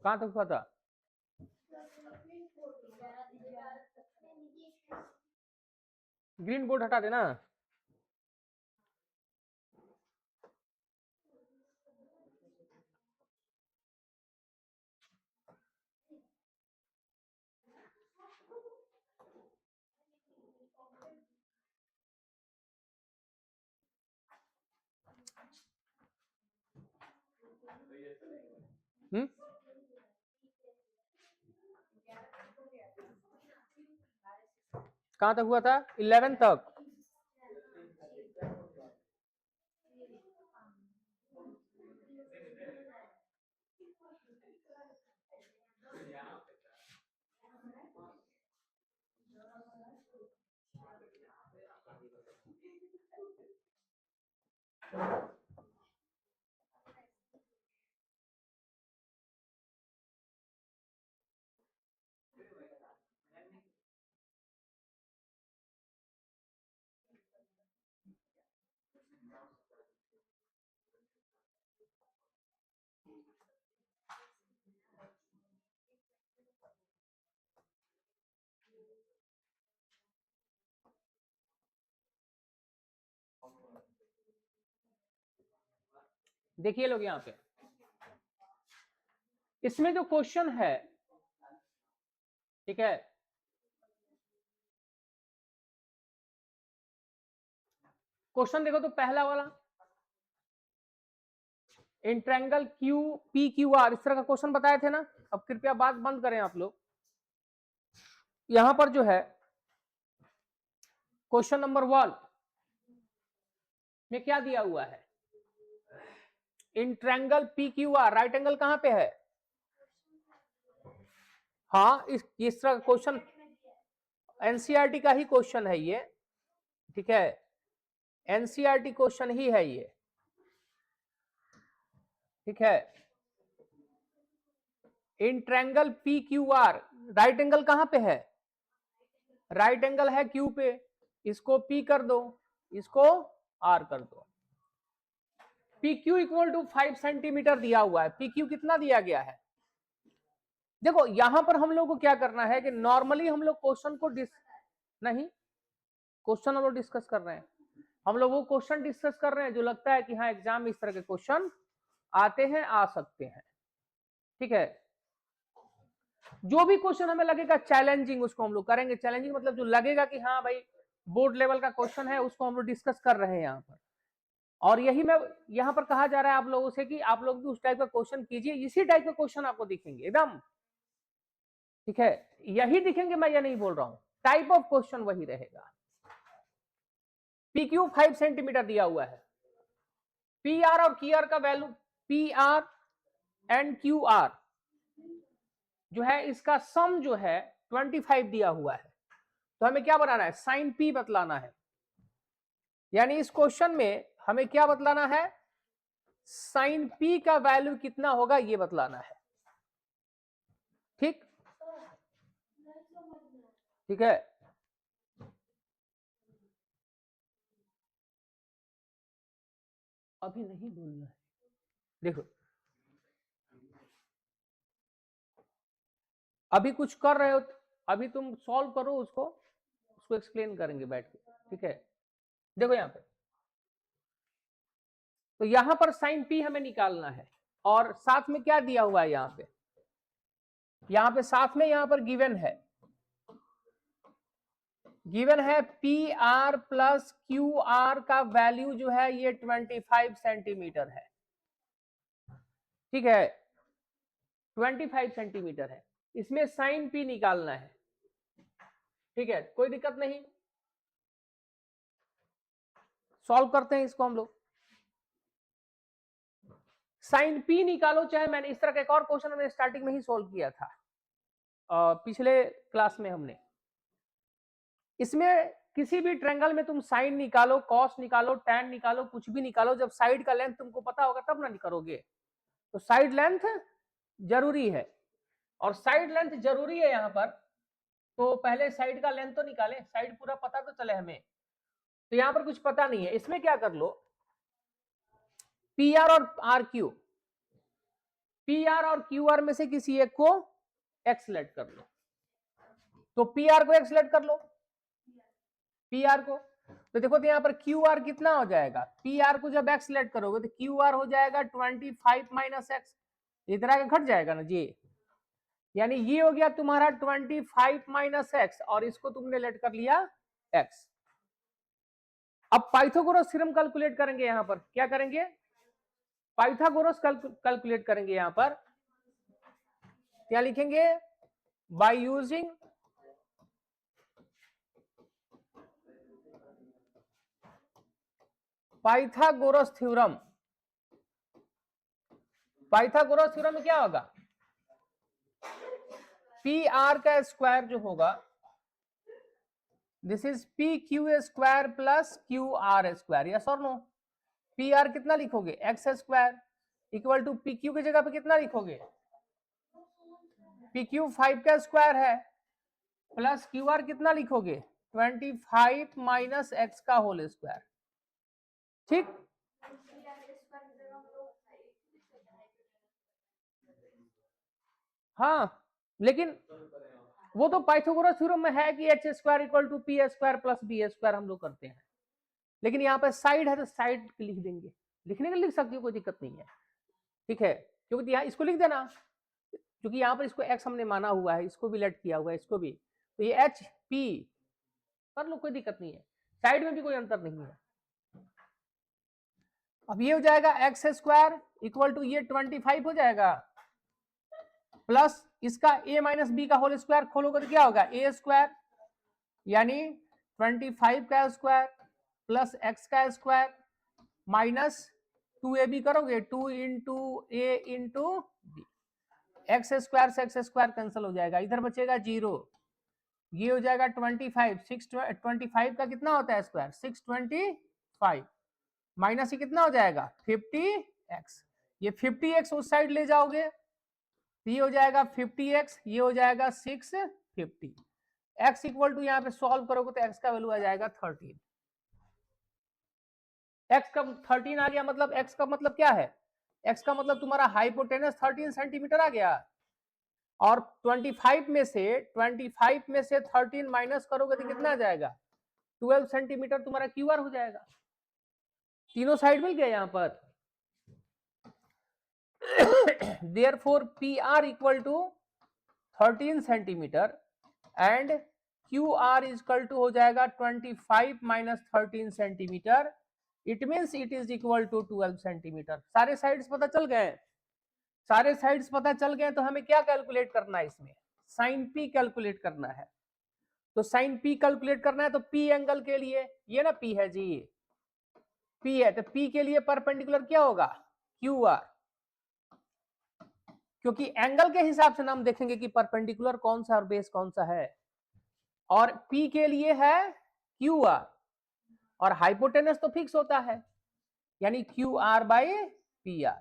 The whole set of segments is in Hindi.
कहाँ तक हुआ था? ग्रीन बोर्ड हटा देना। कहाँ तक हुआ था? 11 तक। देखिए लोग यहाँ पे इसमें जो क्वेश्चन है, ठीक है, क्वेश्चन देखो तो पहला वाला in triangle Q P Q R, इस तरह का क्वेश्चन बताए थे ना। अब कृपया बात बंद करें आप लोग। यहां पर जो है क्वेश्चन नंबर 1 में क्या दिया हुआ है? In triangle P Q R, right angle कहां पे है? हाँ, इस तरह का क्वेश्चन एनसीईआरटी का ही क्वेश्चन है ये, ठीक है, एनसीईआरटी क्वेश्चन ही है ये, ठीक है। In triangle P Q R, right angle कहां पे है? राइट एंगल है क्यू पे, इसको पी कर दो, इसको आर कर दो। P Q equal to 5 centimetre दिया हुआ है। पी क्यू कितना दिया गया है? देखो यहां पर हम लोग को क्या करना है कि नॉर्मली हम लोग क्वेश्चन को नहीं, क्वेश्चन हम लोग डिस्कस कर रहे हैं, हम लोग वो क्वेश्चन डिस्कस कर रहे हैं जो लगता है कि हाँ एग्जाम में इस तरह के क्वेश्चन आते हैं, आ सकते हैं, ठीक है। जो भी क्वेश्चन हमें लगेगा चैलेंजिंग उसको हम लोग करेंगे। चैलेंजिंग मतलब जो लगेगा कि हाँ भाई बोर्ड लेवल का क्वेश्चन है, उसको हम लोग डिस्कस कर रहे हैं यहाँ पर। और यही मैं यहाँ पर कहा जा रहा है आप लोगों से कि आप लोग भी उस टाइप का क्वेश्चन कीजिए, इसी टाइप का क्वेश्चन आपको दिखेंगे एकदम, ठीक है, यही दिखेंगे, मैं ये नहीं बोल रहा हूं, टाइप ऑफ क्वेश्चन वही रहेगा। पी क्यू 5 सेंटीमीटर दिया हुआ है। पी आर और क्यू आर का value, P R and Q R जो है इसका सम जो है 25 दिया हुआ है। तो हमें क्या बनाना है? साइन पी बतलाना है। यानी इस क्वेश्चन में हमें क्या बतलाना है? साइन पी का वैल्यू कितना होगा ये बतलाना है, ठीक, ठीक है। अभी नहीं बोलना है, देखो अभी कुछ कर रहे हो, अभी तुम सॉल्व करो उसको, उसको एक्सप्लेन करेंगे बैठ के, ठीक है। देखो यहाँ पे तो यहां पर साइन पी हमें निकालना है, और साथ में क्या दिया हुआ है यहाँ पे? यहाँ पे साथ में यहाँ पर गिवन है, गिवन है P R plus Q are का वैल्यू जो है ये 25 सेंटीमीटर है, ठीक है, 25 सेंटीमीटर है। इसमें साइन पी निकालना है, ठीक है, कोई दिक्कत नहीं, सॉल्व करते हैं इसको हम लोग। साइन पी निकालो, चाहे मैंने इस तरह का एक और क्वेश्चन हमने स्टार्टिंग में ही सॉल्व किया था पिछले क्लास में हमने। इसमें किसी भी ट्रायंगल में तुम साइन निकालो, कॉस निकालो, टैन निकालो, कुछ भी निकालो, जब साइड का लेंथ तुमको पता होगा तब ना निकालोगे। तो साइड लेंथ जरूरी है, और साइड लेंथ जरूरी है यहाँ पर, तो पहले साइड का लेंथ तो निकालें, साइड पूरा पता तो चले हमें। तो यहाँ पर कुछ पता नहीं है, इसमें क्या कर लो, पी आर और आर क्यू, पी आर और क्यू आर में से किसी एक को एक्स सेलेक्ट कर लो। तो पी आर को एक्स सेलेक्ट कर लो, पी आर को। तो देखो तो यहाँ पर क्यू आर कितना हो जाएगा, पी आर को जब एक्स सेलेक्ट करोगे तो क्यू आर हो जाएगा 25 माइनस एक्स, इतना का घट जाएगा ना जी, यानी ये हो गया तुम्हारा 25 माइनस एक्स, और इसको तुमने लेट कर लिया एक्स। अब पाइथागोरस थ्योरम कैलकुलेट करेंगे, यहां पर क्या करेंगे, पाइथागोरस कैलकुलेट करेंगे। यहां पर क्या लिखेंगे, by using Pythagoras theorem. Pythagoras theorem में क्या होगा, पी आर का स्क्वायर जो होगा, this is P Q square plus Q R square, yes और नो। पी आर कितना लिखोगे, x square equal to P Q की जगह पे कितना लिखोगे, पी क्यू 5 का स्क्वायर है, प्लस क्यू आर कितना लिखोगे 25 माइनस एक्स का होल स्क्वायर। ठीक, हाँ, लेकिन वो तो पाइथागोरस थ्योरम में है कि h square equal to P square plus B square हम लोग करते हैं, लेकिन यहाँ पे साइड है तो साइड लिख देंगे, लिखने के लिख सकते हो, कोई दिक्कत नहीं है, ठीक है। क्योंकि यहाँ इसको लिख देना, क्योंकि यहाँ पर इसको एक्स हमने माना हुआ है, इसको भी लेट किया हुआ है, इसको भी, तो ये एच पी कर लो, कोई दिक्कत नहीं है, साइड में भी कोई अंतर नहीं है। अब ये हो जाएगा एक्स स्क्वायर इक्वल टू ये 25 हो जाएगा, प्लस इसका a माइनस बी का होल स्क्वायर खोलोगे तो क्या होगा, ए स्क्वायर, यानी 25 का स्क्वायर प्लस एक्स का स्क्वायर माइनस 2ab करोगे, 2 इंटू ए इंटू बी, एक्स स्क्वायर से एक्स स्क्वायर कैंसिल हो जाएगा, इधर बचेगा 0, ये हो जाएगा 25, 625 का कितना होता है स्क्वायर 625, माइनस ये कितना हो जाएगा 50x, ये 50x उस साइड ले जाओगे, ये हो जाएगा 50x, ये हो जाएगा 650, x इक्वल टू यहाँ पे सॉल्व करोगे तो x का वैल्यू आ जाएगा 13, x का 13 आ गया, मतलब x का मतलब क्या है, x का मतलब तुम्हारा हाइपोटेनस 13 सेंटीमीटर आ गया, और 25 में से 13 माइनस करोगे तो कितना आ जाएगा 12 सेंटीमीटर तुम्हारा क्यूआर हो जाएगा, तीनों साइड मिल गया यहाँ पर। Therefore PR equal to 13 centimetre and QR equal to हो जाएगा 25 minus 13 centimetre, it means it is equal to 12 centimetre. सारे साइड्स पता चल गए, सारे साइड्स पता चल गए, तो हमें क्या कैलकुलेट करना है, इसमें साइन पी कैलकुलेट करना है। तो साइन पी कैलकुलेट करना है तो पी एंगल के लिए, ये ना पी है जी, पी है, तो पी के लिए परपेंडिकुलर क्या होगा क्यू आर, क्योंकि एंगल के हिसाब से हम देखेंगे कि परपेंडिकुलर कौन सा और बेस कौन सा है, और पी के लिए है क्यू आर, और हाइपोटेनस तो फिक्स होता है, यानी Q R by P R.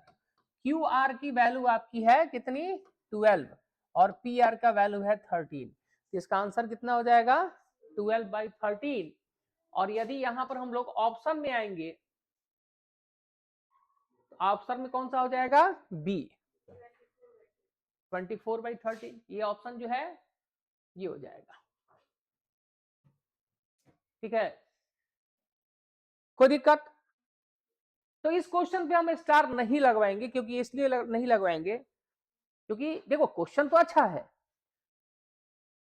Q R की वैल्यू आपकी है कितनी 12, और पी आर का वैल्यू है 13, इसका आंसर कितना हो जाएगा 12/13। और यदि यहां पर हम लोग ऑप्शन में आएंगे, ऑप्शन में कौन सा हो जाएगा बी 24/13, ये ऑप्शन जो है ये हो जाएगा, ठीक है, कोई दिक्कत। तो इस क्वेश्चन पे हम स्टार नहीं लगवाएंगे, क्योंकि इसलिए नहीं लगवाएंगे क्योंकि देखो क्वेश्चन तो अच्छा है,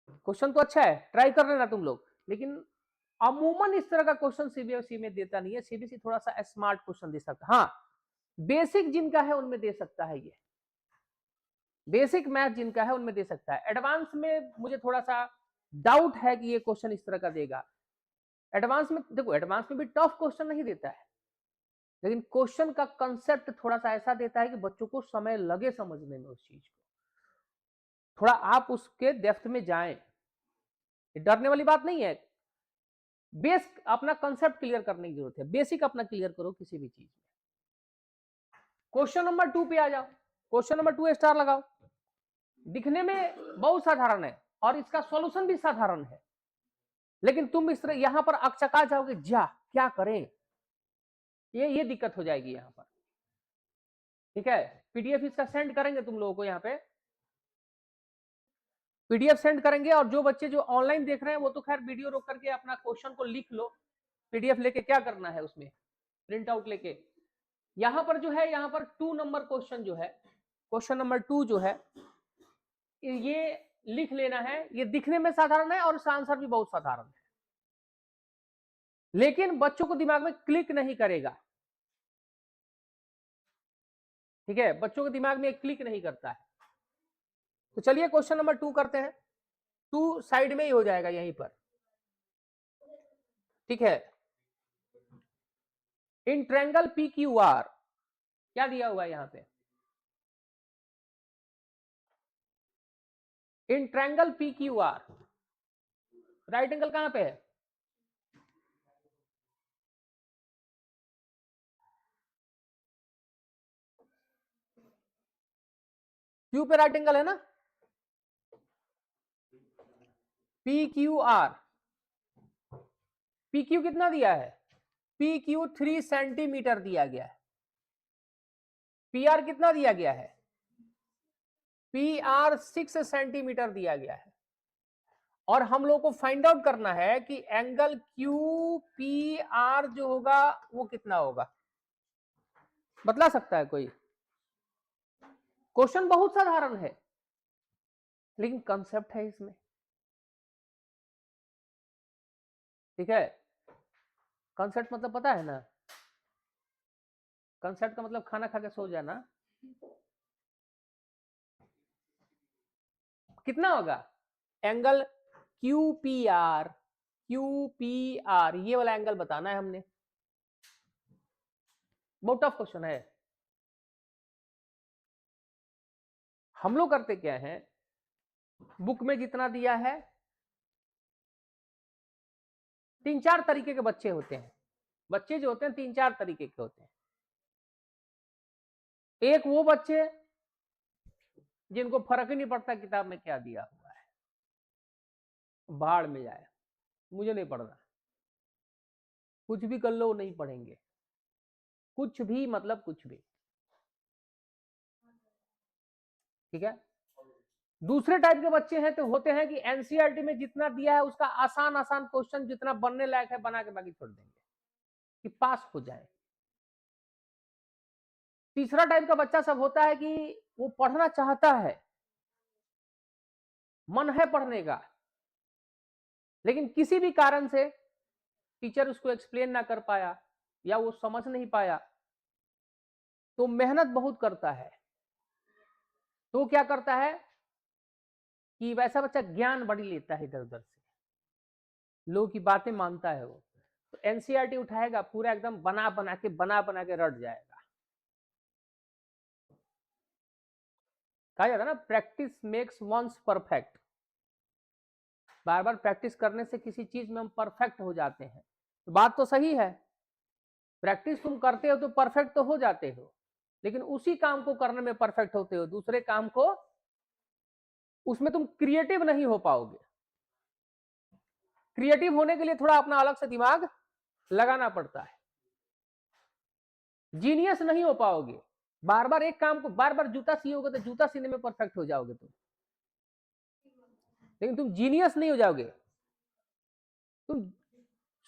क्वेश्चन तो अच्छा है, ट्राई कर लेना तुम लोग, लेकिन अमूमन इस तरह का क्वेश्चन सीबीएसई में देता नहीं है, सीबीएसई थोड़ा सा स्मार्ट क्वेश्चन दे सकता है, हाँ बेसिक जिनका है उनमें दे सकता है, ये बेसिक मैथ जिनका है उनमें दे सकता है, एडवांस में मुझे थोड़ा सा डाउट है कि ये क्वेश्चन इस तरह का देगा। एडवांस में देखो, एडवांस में भी टफ क्वेश्चन नहीं देता है, लेकिन क्वेश्चन का कंसेप्ट थोड़ा सा ऐसा देता है कि बच्चों को समय लगे समझने में उस चीज को, थोड़ा आप उसके डेप्थ में जाएं, डरने वाली बात नहीं है, बेस अपना कंसेप्ट क्लियर करने की जरूरत है, बेसिक अपना क्लियर करो किसी भी चीज में। क्वेश्चन नंबर 2 पे आ जाओ। क्वेश्चन नंबर 2 स्टार लगाओ। दिखने में बहुत साधारण है और इसका सॉल्यूशन भी साधारण है, लेकिन तुम इस तरह यहां पर अकचका जाओगे, जा क्या करें, ये दिक्कत हो जाएगी यहां पर। ठीक है, पीडीएफ इसका सेंड करेंगे तुम लोगों को, यहाँ पे पीडीएफ सेंड करेंगे। और जो बच्चे जो ऑनलाइन देख रहे हैं वो तो खैर वीडियो रोक करके अपना क्वेश्चन को लिख लो, पीडीएफ लेके क्या करना है उसमें प्रिंट आउट लेके। यहां पर जो है, यहां पर 2 नंबर क्वेश्चन जो है, क्वेश्चन नंबर 2 जो है, ये लिख लेना है। ये दिखने में साधारण है और इसका आंसर भी बहुत साधारण है, लेकिन बच्चों को दिमाग में क्लिक नहीं करेगा। ठीक है, बच्चों के दिमाग में क्लिक नहीं करता है। तो चलिए क्वेश्चन नंबर 2 करते हैं। 2 साइड में ही हो जाएगा यहीं पर। ठीक है, in triangle P Q R क्या दिया हुआ है यहां पे, in triangle P Q R right angle कहां पे है, क्यू पे राइट एंगल है ना, P Q R, P Q कितना दिया है, पी क्यू 3 सेंटीमीटर दिया गया है, पी आर कितना दिया गया है, पी आर 6 सेंटीमीटर दिया गया है। और हम लोग को फाइंड आउट करना है कि एंगल क्यू पी आर जो होगा वो कितना होगा। बतला सकता है कोई? क्वेश्चन बहुत साधारण है, लेकिन कंसेप्ट है इसमें। ठीक है, कंसेप्ट मतलब पता है ना, कंसेप्ट का मतलब खाना खा के सो जाना। कितना होगा angle Q P R, Q P R ये वाला एंगल बताना है हमने। बहुत टफ क्वेश्चन है। हम लोग करते क्या है, बुक में जितना दिया है, 3-4 तरीके के बच्चे होते हैं, बच्चे जो होते हैं 3-4 तरीके के होते हैं। एक वो बच्चे जिनको फर्क ही नहीं पड़ता किताब में क्या दिया हुआ है, भाड़ में जाए, मुझे नहीं पढ़ना, कुछ भी कर लो नहीं पढ़ेंगे, कुछ भी मतलब कुछ भी। ठीक है, दूसरे टाइप के बच्चे हैं तो होते हैं कि एनसीईआरटी में जितना दिया है उसका आसान आसान क्वेश्चन जितना बनने लायक है बना के बाकी छोड़ देंगे कि पास हो जाए। तीसरा टाइप का बच्चा सब होता है कि वो पढ़ना चाहता है, मन है पढ़ने का, लेकिन किसी भी कारण से टीचर उसको एक्सप्लेन ना कर पाया या वो समझ नहीं पाया, तो मेहनत बहुत करता है। तो क्या करता है कि वैसा बच्चा ज्ञान बड़ी लेता है इधर उधर से, लोगों की बातें मानता है वो, तो एनसीईआरटी उठाएगा पूरा एकदम बना बना के रट जाएगा। कहा जाता है ना, प्रैक्टिस मेक्स वंस परफेक्ट। बार बार प्रैक्टिस करने से किसी चीज में हम परफेक्ट हो जाते हैं। तो बात तो सही है, प्रैक्टिस तुम करते हो तो परफेक्ट तो हो जाते हो, लेकिन उसी काम को करने में परफेक्ट होते हो, दूसरे काम को उसमें तुम क्रिएटिव नहीं हो पाओगे। क्रिएटिव होने के लिए थोड़ा अपना अलग से दिमाग लगाना पड़ता है, जीनियस नहीं हो पाओगे। बार बार एक काम को बार बार जूता सियोगे तो जूता सीने में परफेक्ट हो जाओगे तुम, लेकिन तुम जीनियस नहीं हो जाओगे, तुम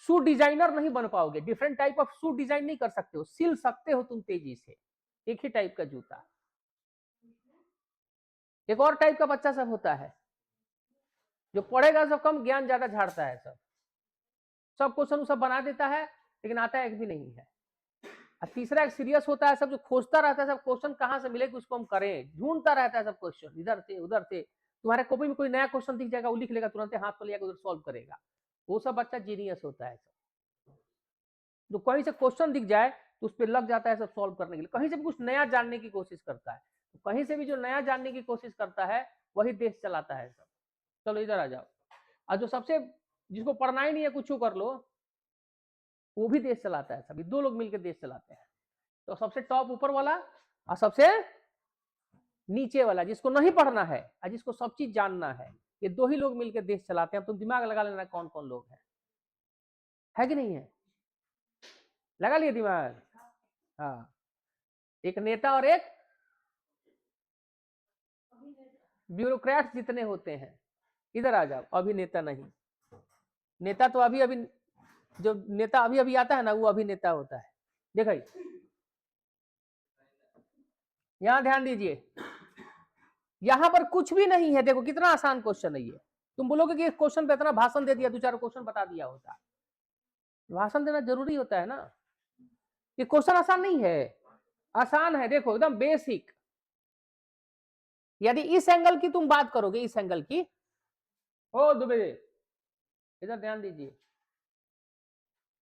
शू डिजाइनर नहीं बन पाओगे, different type of shoe design नहीं कर सकते हो, सिल सकते हो तुम तेजी से एक ही टाइप का जूता। एक और टाइप का बच्चा सब होता है जो पढ़ेगा सब कम, ज्ञान ज्यादा झाड़ता है, सब सब क्वेश्चन सब बना देता है लेकिन आता एक भी नहीं है। और तीसरा एक सीरियस होता है सब, जो खोजता रहता है सब क्वेश्चन कहां से मिले कि उसको हम करें, ढूंढता रहता है सब क्वेश्चन इधर से उधर से। तुम्हारे कॉपी में कोई नया क्वेश्चन दिख जाएगा वो लिख लेगा तुरंत, हाथ पर लेकर उधर सॉल्व करेगा। वो सब बच्चा जीनियस होता है सब, जो कहीं से क्वेश्चन दिख जाए तो उस पर लग जाता है सब सॉल्व करने के लिए, कहीं से भी कुछ नया जानने की कोशिश करता है। तो कहीं से भी जो नया जानने की कोशिश करता है वही देश चलाता है सब। चलो इधर आ जाओ। और जो सबसे जिसको पढ़ना ही नहीं है कुछ कर लो, वो भी देश चलाता है, सभी 2 लोग मिलकर देश चलाते हैं। तो सबसे टॉप ऊपर वाला और सबसे नीचे वाला जिसको नहीं पढ़ना है और जिसको सब चीज जानना है, ये 2 ही लोग मिलकर देश चलाते हैं। तुम दिमाग लगा लेना कौन कौन लोग हैं, है कि नहीं है? लगा लिए दिमाग? हाँ, एक नेता और एक ब्यूरोक्रेट्स जितने होते हैं। इधर आ जाओ, अभिनेता नहीं, नेता तो अभी अभी, जो नेता अभी अभी आता है ना वो अभिनेता होता है। देखिए यहां ध्यान दीजिए, यहां पर कुछ भी नहीं है। देखो कितना आसान क्वेश्चन है ये। तुम बोलोगे कि इस क्वेश्चन पे इतना भाषण दे दिया, 2-4 क्वेश्चन बता दिया होता। भाषण देना जरूरी होता है ना? ये क्वेश्चन आसान नहीं है, आसान है। देखो एकदम बेसिक। यदि इस एंगल की तुम बात करोगे, इस एंगल की, ओ दुबे इधर ध्यान दीजिए,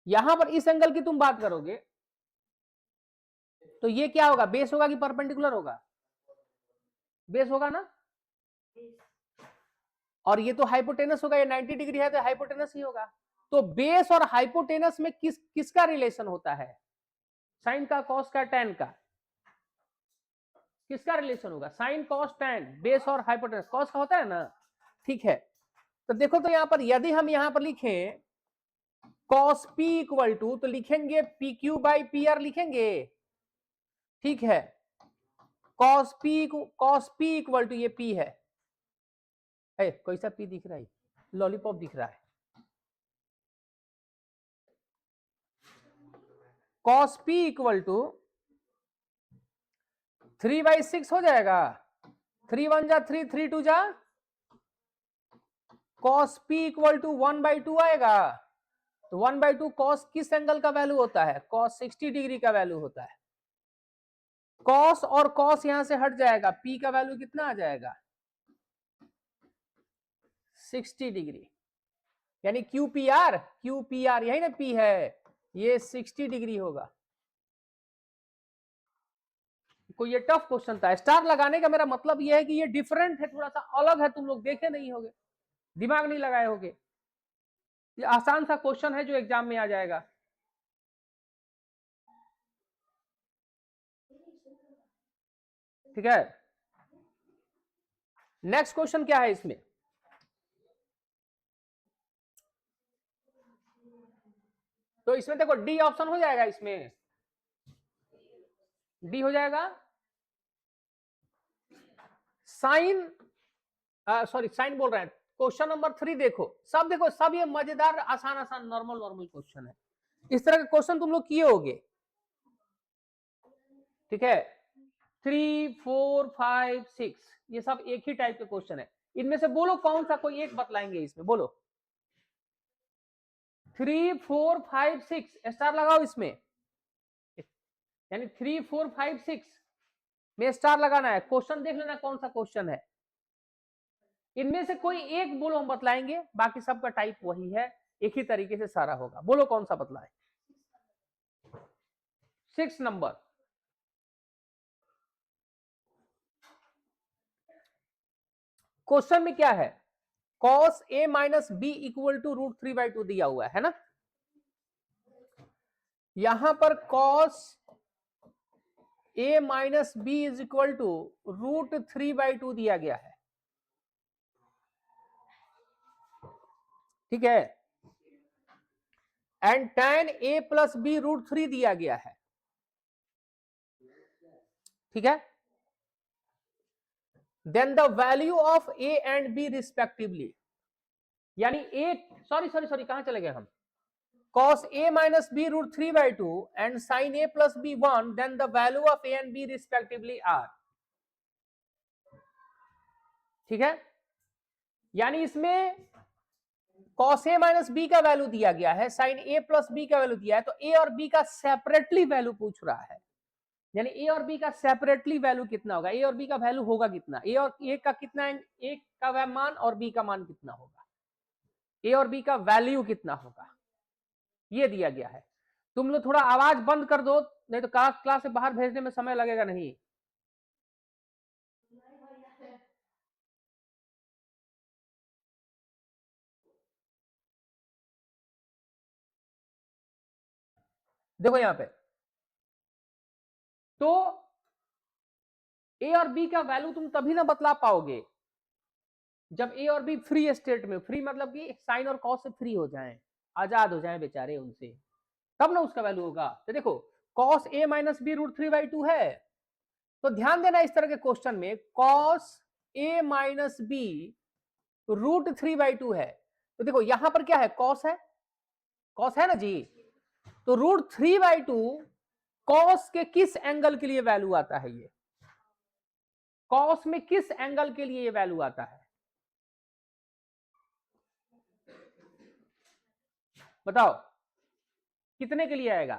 यहां पर इस एंगल की तुम बात करोगे तो ये क्या होगा, बेस होगा कि परपेंडिकुलर होगा? बेस होगा ना। और ये तो हाइपोटेनस होगा, ये 90 डिग्री है तो हाइपोटेनस ही होगा। तो बेस और हाइपोटेनस में किसका रिलेशन होता है? साइन का, कॉस का, टैन का? किसका रिलेशन होगा? साइन, कॉस, टैन, बेस और हाइपोटेनस। कॉस का होता है ना, ठीक है। तो देखो तो यहां पर यदि हम यहां पर लिखें कॉस पी इक्वल टू, तो लिखेंगे P Q by P R लिखेंगे, ठीक है। कॉस पी इक्वल टू, ये पी है, कोई सा पी दिख रहा है? लॉलीपॉप दिख रहा है। कॉस पी इक्वल टू 3/6 हो जाएगा। 3 1 जा 3, 3 2 जा, कॉस पी इक्वल टू 1/2 आएगा। तो 1/2 कॉस किस एंगल का वैल्यू होता है? कॉस 60 डिग्री का वैल्यू होता है। कॉस और कॉस यहां से हट जाएगा, पी का वैल्यू कितना आ जाएगा? 60 डिग्री। यानी क्यू पी आर यही ना पी है, ये 60 डिग्री होगा। कोई ये टफ क्वेश्चन था। स्टार लगाने का मेरा मतलब ये है कि ये डिफरेंट है, थोड़ा सा अलग है, तुम लोग देखे नहीं होगे, दिमाग नहीं लगाए होगे। ये आसान सा क्वेश्चन है जो एग्जाम में आ जाएगा। ठीक है, नेक्स्ट क्वेश्चन क्या है इसमें? तो इसमें देखो डी ऑप्शन हो जाएगा, इसमें डी हो जाएगा। साइन, सॉरी साइन बोल रहे हैं। क्वेश्चन नंबर 3 देखो, सब देखो, सब ये मजेदार आसान आसान नॉर्मल नॉर्मल क्वेश्चन है। इस तरह के क्वेश्चन तुम लोग किए होगे, ठीक है। 3 4 5 6 ये सब एक ही टाइप के क्वेश्चन है। इनमें से बोलो कौन सा कोई एक बतलाएंगे इसमें, बोलो। 3 4 5 6 स्टार लगाओ इसमें, यानी 3 4 5 6 में स्टार लगाना है। क्वेश्चन देख लेना कौन सा क्वेश्चन है। इनमें से कोई एक बोलो, हम बतलाएंगे, बाकी सबका टाइप वही है, एक ही तरीके से सारा होगा। बोलो कौन सा बतलाए? 6 नंबर। क्वेश्चन में क्या है? cos a minus b equal to √3/2 दिया हुआ है ना। यहां पर cos a minus b is equal to √3/2 दिया गया है, ठीक है। And tan a plus b √3 दिया गया है, ठीक है। Then the value of a and b respectively, यानी a, सॉरी सॉरी सॉरी, कहां चले गए हम? cos a minus b √3/2 and sin a plus b 1, then the value of a and b respectively are, ठीक है। यानी इसमें cos a माइनस बी का वैल्यू दिया गया है, sin a प्लस बी का वैल्यू दिया है, तो a और b का सेपरेटली वैल्यू पूछ रहा है। यानी a और b का सेपरेटली वैल्यू कितना होगा, a और b का वैल्यू होगा कितना, a और a का कितना, a का मान और b का मान कितना होगा, a और b का वैल्यू कितना होगा, ये दिया गया है। तुम लोग थोड़ा आवाज बंद कर दो, नहीं तो क्लास से बाहर भेजने में समय लगेगा नहीं। देखो यहां पे, तो ए और बी का वैल्यू तुम तभी ना बतला पाओगे जब ए और बी फ्री स्टेट में, फ्री मतलब कि साइन और कॉस से फ्री हो जाएं, आजाद हो जाएं बेचारे उनसे, तब ना उसका वैल्यू होगा। तो देखो cos A minus B root 3/2 है, तो ध्यान देना इस तरह के क्वेश्चन में cos A minus B root 3/2 है, तो देखो यहां पर क्या है, कॉस है ना जी, तो रूट 3/2 कॉस के किस एंगल के लिए वैल्यू आता है, ये कॉस में किस एंगल के लिए ये वैल्यू आता है, बताओ कितने के लिए आएगा,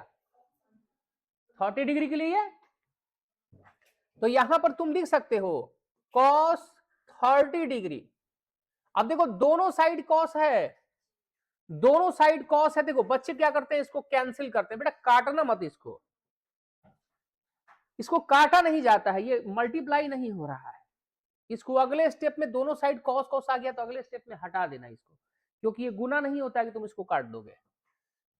30 डिग्री के लिए। तो यहां पर तुम लिख सकते हो कॉस 30 डिग्री। अब देखो दोनों साइड कॉस है, दोनों साइड कॉस है, देखो बच्चे क्या करते हैं, इसको कैंसिल करते हैं, बेटा काटना मत इसको, इसको काटा नहीं जाता है, ये मल्टीप्लाई नहीं हो रहा है, इसको अगले स्टेप में दोनों साइड कॉस कॉस आ गया तो अगले स्टेप में हटा देना इसको, क्योंकि ये गुना नहीं होता है कि तुम इसको काट दोगे।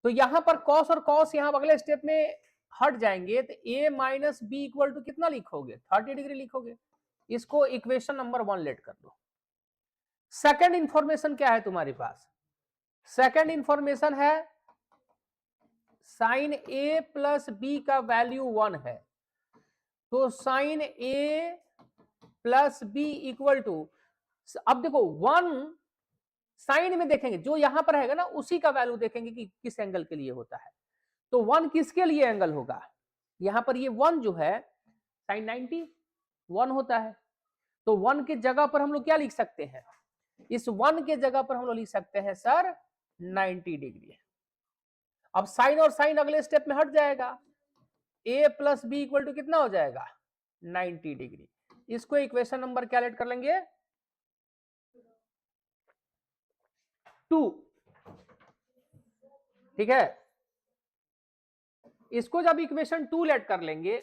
तो यहां पर कॉस और कॉस यहां अगले स्टेप में हट जाएंगे, तो ए माइनस बी इक्वल टू कितना लिखोगे, 30 डिग्री लिखोगे, इसको इक्वेशन नंबर 1 लेट कर दो। सेकंड इंफॉर्मेशन क्या है तुम्हारे पास, सेकंड इंफॉर्मेशन है साइन ए प्लस बी का वैल्यू 1 है, तो sine a plus B equal to, अब देखो 1 साइन में देखेंगे जो यहां पर रहेगा ना उसी का वैल्यू देखेंगे कि किस एंगल के लिए होता है, तो 1 किसके लिए एंगल होगा, यहां पर ये 1 जो है साइन 90 1 होता है, तो 1 के जगह पर हम लोग क्या लिख सकते हैं, इस 1 के जगह पर हम लोग लिख सकते हैं सर 90 डिग्री। अब साइन और साइन अगले स्टेप में हट जाएगा, ए प्लस बी इक्वल टू कितना हो जाएगा 90 डिग्री, इसको इक्वेशन नंबर क्या लेट कर लेंगे 2, ठीक है। इसको जब इक्वेशन 2 लेट कर लेंगे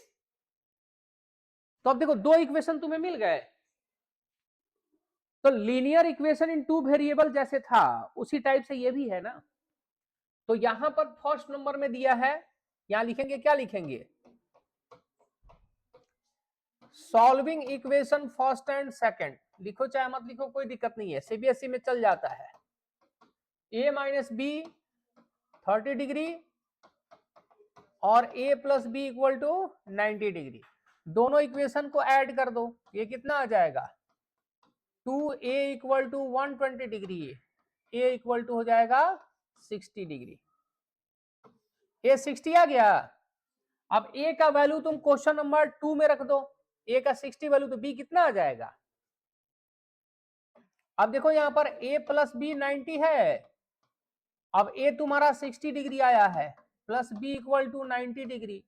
तो अब देखो दो इक्वेशन तुम्हें मिल गए, तो लीनियर इक्वेशन इन 2 वेरिएबल जैसे था उसी टाइप से ये भी है ना, तो यहां पर फर्स्ट नंबर में दिया है, यहां लिखेंगे क्या लिखेंगे, solving equation first and second, लिखो चाहे मत लिखो कोई दिक्कत नहीं है, सीबीएसई में चल जाता है, ए माइनस बी 30 डिग्री और A plus B equal to 90 degree, दोनों इक्वेशन को ऐड कर दो, ये कितना आ जाएगा 2a equal to 120 degree, a equal to हो जाएगा 60 डिग्री, a 60 आ गया। अब a का वैल्यू तुम क्वेश्चन नंबर 2 में रख दो, a का 60 वैल्यू, तो b कितना आ जाएगा, अब देखो यहां पर a प्लस बी 90 है, अब a तुम्हारा 60 डिग्री आया है plus b equal to 90 degree,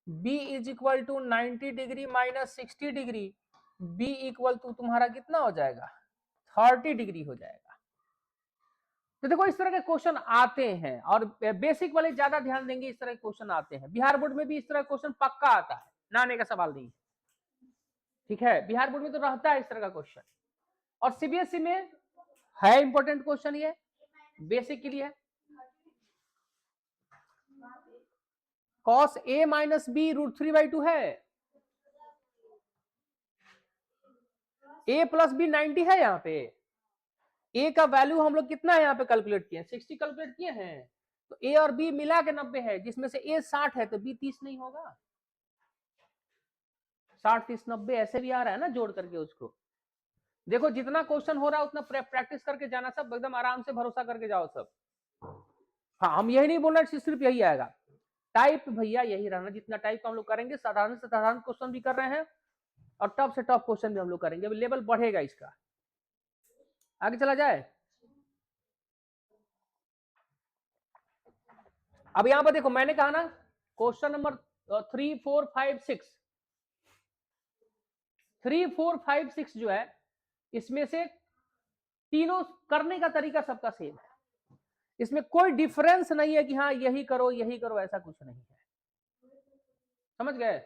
b is equal to 90 degree minus 60 degree, b equal to तुम्हारा कितना हो जाएगा 30 डिग्री हो जाएगा। तो देखो इस तरह के क्वेश्चन आते हैं और बेसिक वाले ज्यादा ध्यान देंगे, इस तरह के क्वेश्चन आते हैं, बिहार बोर्ड में भी इस तरह का क्वेश्चन पक्का आता है, ना आने का सवाल नहीं, ठीक है, बिहार बोर्ड में तो रहता है इस तरह का क्वेश्चन, और सीबीएसई में है इंपॉर्टेंट क्वेश्चन, ये बेसिक के लिए, cos A minus B root 3/2 है, ए प्लस बी 90 है, यहाँ पे ए का वैल्यू हम लोग कितना है यहाँ पे कैलकुलेट किए हैं 60 कैलकुलेट किए हैं, तो ए और बी मिला के 90 है, जिसमें से ए 60 है तो बी 30 नहीं होगा, 60 30 90 ऐसे भी आ रहा है ना जोड़ करके उसको, देखो जितना क्वेश्चन हो रहा है उतना प्रैक्टिस करके जाना, सब एकदम आराम से भरोसा करके जाओ सब। हाँ हम यही नहीं बोल रहे सिर्फ यही आएगा, टाइप भैया यही रहना, जितना टाइप हम लोग करेंगे, साधारण से साधारण क्वेश्चन भी कर रहे हैं और टफ से टफ क्वेश्चन भी हम लोग करेंगे, अभी लेवल बढ़ेगा इसका, आगे चला जाए। अब यहां पर देखो मैंने कहा ना क्वेश्चन नंबर 3 4 5 6, 3 4 5 6 जो है इसमें से तीनों करने का तरीका सबका सेम है, इसमें कोई डिफरेंस नहीं है कि हाँ यही करो ऐसा कुछ नहीं है, समझ गए।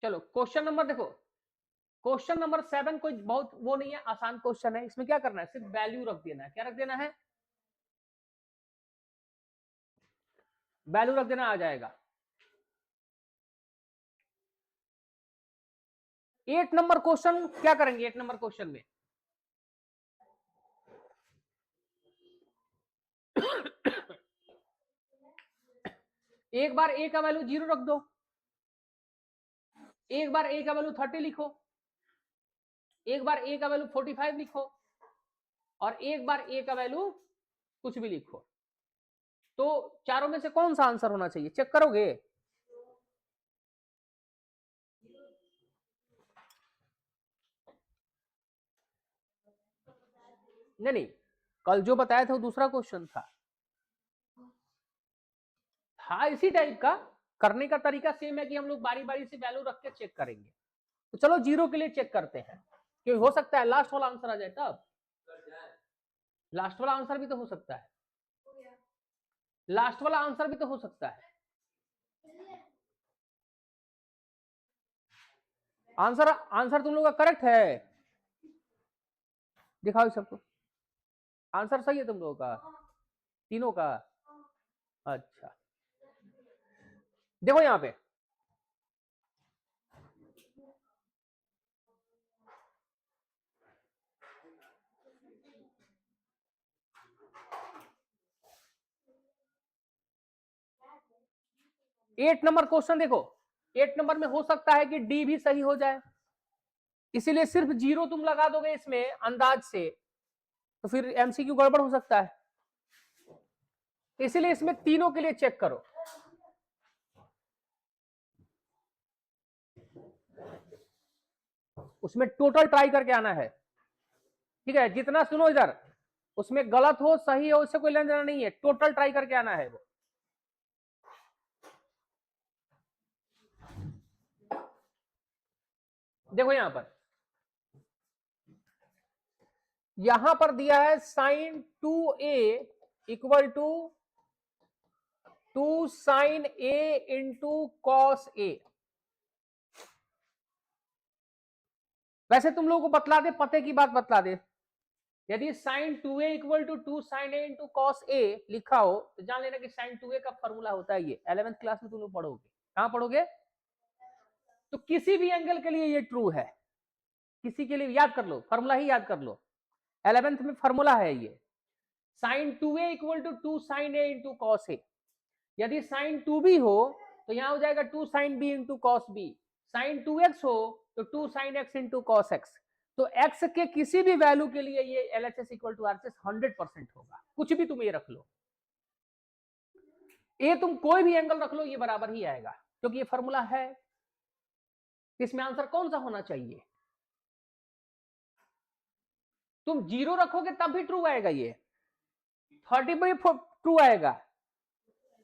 चलो क्वेश्चन नंबर देखो क्वेश्चन नंबर 7 कोई बहुत वो नहीं है, आसान क्वेश्चन है। इसमें क्या करना है, सिर्फ वैल्यू रख देना है। क्या रख देना है, वैल्यू रख देना, आ जाएगा। 8 नंबर क्वेश्चन क्या करेंगे, 8 नंबर क्वेश्चन में एक बार ए का वैल्यू 0 रख दो, एक बार ए का वैल्यू 30 लिखो, एक बार ए का वैल्यू 45 लिखो, और एक बार ए का वैल्यू कुछ भी लिखो। तो चारों में से कौन सा आंसर होना चाहिए, चेक करोगे? नहीं नहीं, कल जो बताया था वो दूसरा क्वेश्चन था इसी टाइप का। करने का तरीका सेम है कि हम लोग बारी बारी से वैल्यू रख के चेक करेंगे। तो चलो 0 के लिए चेक करते हैं, क्योंकि हो सकता है लास्ट वाला आंसर आ जाए, तब लास्ट वाला आंसर भी तो हो सकता है, लास्ट वाला आंसर भी तो हो सकता है। आंसर आंसर तुम लोग का करेक्ट है, दिखाओ सबको, आंसर सही है तुम लोगों का, तीनों का। अच्छा देखो यहां पे, एट नंबर क्वेश्चन देखो, 8 नंबर में हो सकता है कि डी भी सही हो जाए, इसीलिए सिर्फ 0 तुम लगा दोगे इसमें अंदाज से, तो फिर एमसीक्यू गड़बड़ हो सकता है। इसीलिए इसमें तीनों के लिए चेक करो। उसमें टोटल ट्राई करके आना है, ठीक है? जितना सुनो इधर, उसमें गलत हो सही हो उससे कोई लेना देना नहीं है, टोटल ट्राई करके आना है वो। देखो यहां पर दिया है sine 2a equal to 2 sine a into cos a। वैसे तुम लोगों को बतला दे, पते की बात बतला दे, यदि sine 2a equal to 2 sine a into cos a लिखा हो तो जान लेना कि साइन 2a का फॉर्मूला होता है ये, 11th क्लास में तुम लोग पढ़ोगे। कहां पढ़ोगे? तो किसी भी एंगल के लिए ये ट्रू है, किसी के लिए याद कर लो, फॉर्मूला ही याद कर लो, 11th में फॉर्मूला है ये, sine 2a equal to 2 sine a into cos a। यदि साइन 2b हो तो यहां हो जाएगा 2 sine b into cos b, sine 2x हो तो 2 sine x into cos x। तो x के किसी भी वैल्यू के लिए ये LHS इक्वल टू RHS 100% होगा, कुछ भी तुम ये रख लो, ये तुम कोई भी एंगल रख लो ये बराबर ही आएगा, क्योंकि ये फॉर्मूला है। इसमें आंसर कौन सा होना चाहिए? तुम 0 रखोगे तब भी ट्रू आएगा, ये 30 पर भी ट्रू आएगा,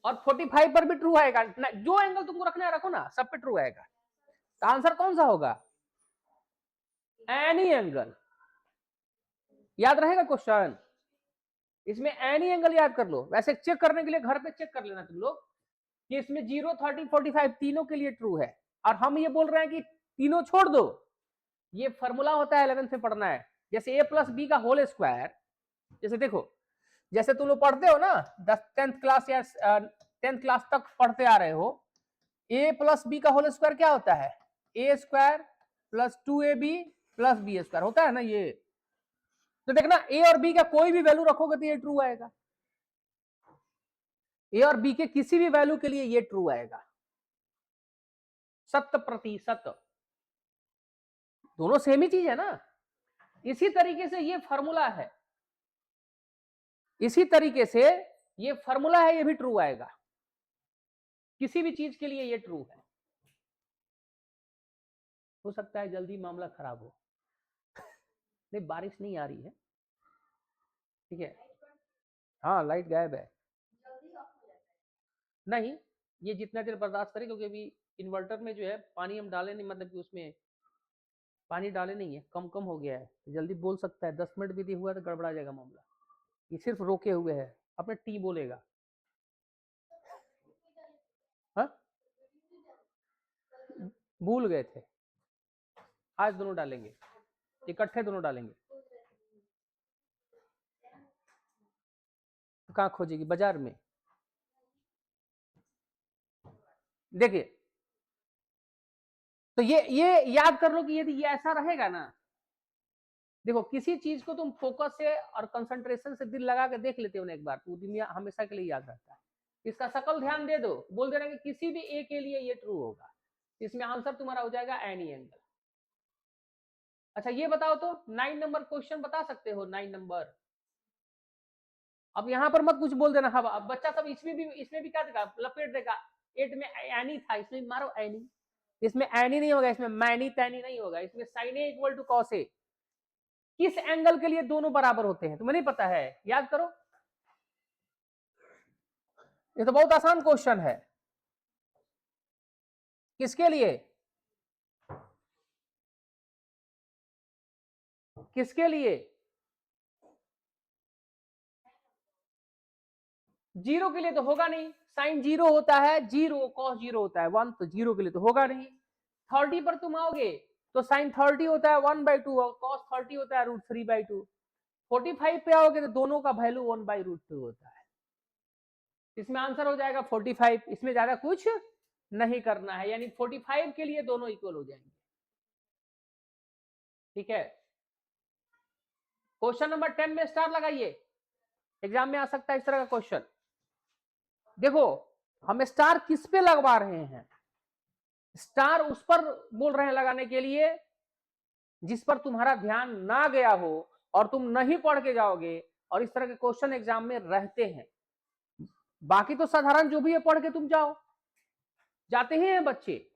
और 45 पर भी ट्रू आएगा, जो एंगल तुमको रखना है रखो ना, सब पे ट्रू आएगा। तो आंसर कौन सा होगा? Any angle. याद रहेगा क्वेश्चन, इसमें एनी एंगल याद कर लो। वैसे चेक करने के लिए घर पे चेक कर लेना तुम लोग कि इसमें 0, 30, 45 तीनों के लिए ट्रू है, और हम ये बोल रहे हैं कि तीनों छोड़ दो, ये फॉर्मूला होता है 11th में पढ़ना है, जैसे a प्लस बी का होल स्क्वायर। जैसे देखो, जैसे तुम लोग पढ़ते हो ना 10th क्लास या 10th क्लास तक पढ़ते आ रहे हो, a प्लस बी का होल स्क्वायर क्या होता है? a square plus 2ab plus B square होता है ना ये। तो देखना a और b का कोई भी वैल्यू रखोगे तो ये ट्रू आएगा, a और b के किसी भी वैल्यू के लिए ये ट्रू आएगा, 100%। दोनों सेम ही चीज है ना। इसी तरीके से ये फॉर्मूला है, इसी तरीके से ये फॉर्मूला है, ये भी ट्रू आएगा, किसी भी चीज के लिए ये ट्रू है। हो सकता है जल्दी मामला खराब हो, नहीं बारिश नहीं आ रही है, ठीक है? हाँ लाइट गायब है, नहीं ये जितना देर बर्दाश्त करे, क्योंकि अभी इन्वर्टर में जो है पानी हम डाले नहीं, मतलब कि उसमें पानी डाले नहीं है, कम कम हो गया है, जल्दी बोल सकता है, 10 मिनट भी हुआ तो गड़बड़ा जाएगा मामला। ये सिर्फ रोके हुए है, अपने टी बोलेगा। हाँ भूल गए थे, आज दोनों डालेंगे, इकट्ठे दोनों डालेंगे। तो कहाँ खोजेगी? बाजार में। देखिए, तो ये याद कर लो कि यदि ये ऐसा रहेगा ना, देखो किसी चीज को तुम फोकस से और कंसंट्रेशन से दिल लगा के देख लेते हो ना एक बार, तो दुनिया हमेशा के लिए याद रहता है। इसका शकल ध्यान दे दो, बोल देना कि किसी भी ए के लिए ये ट्रू होगा, इसमें आंसर तुम्हारा हो जाएगा एनी एंगल। अच्छा ये बताओ तो 9 नंबर क्वेश्चन बता सकते हो? 9 नंबर। अब यहाँ पर मत कुछ बोल देना, हाँ अब बच्चा सब इसमें भी क्या देगा? लपेट देगा। 8 में एनी था, इसमें मारो एनी। इसमें एनी नहीं होगा, इसमें मैनी तैनी नहीं होगा, इसमें sine A equal to cos A. किस एंगल के लिए दोनों बराबर होते हैं तुम्हें नहीं पता है? याद करो, ये तो बहुत आसान क्वेश्चन है। किसके लिए? किसके लिए? जीरो के लिए तो होगा नहीं, साइन जीरो होता है, जीरो कॉस जीरो होता है 1, तो जीरो के लिए तो होगा नहीं। 30 पर तुम आओगे तो साइन 30 होता है 1/2 और कॉस 30 होता है √3/2। 45 पे आओगे तो दोनों का वैल्यू 1/√2 होता है। इसमें आंसर हो जाएगा 45। इसमें ज्यादा कुछ नहीं करना है, यानी 45 के लिए दोनों इक्वल हो जाएंगे। ठीक है, क्वेश्चन नंबर 10 में स्टार लगाइए, एग्जाम में आ सकता है इस तरह का क्वेश्चन। देखो हम स्टार किस पे लगवा रहे हैं? स्टार उस पर बोल रहे हैं लगाने के लिए जिस पर तुम्हारा ध्यान ना गया हो और तुम नहीं पढ़ के जाओगे, और इस तरह के क्वेश्चन एग्जाम में रहते हैं। बाकी तो साधारण जो भी है पढ़ के तुम जाओ, जाते ही हैं बच्चे,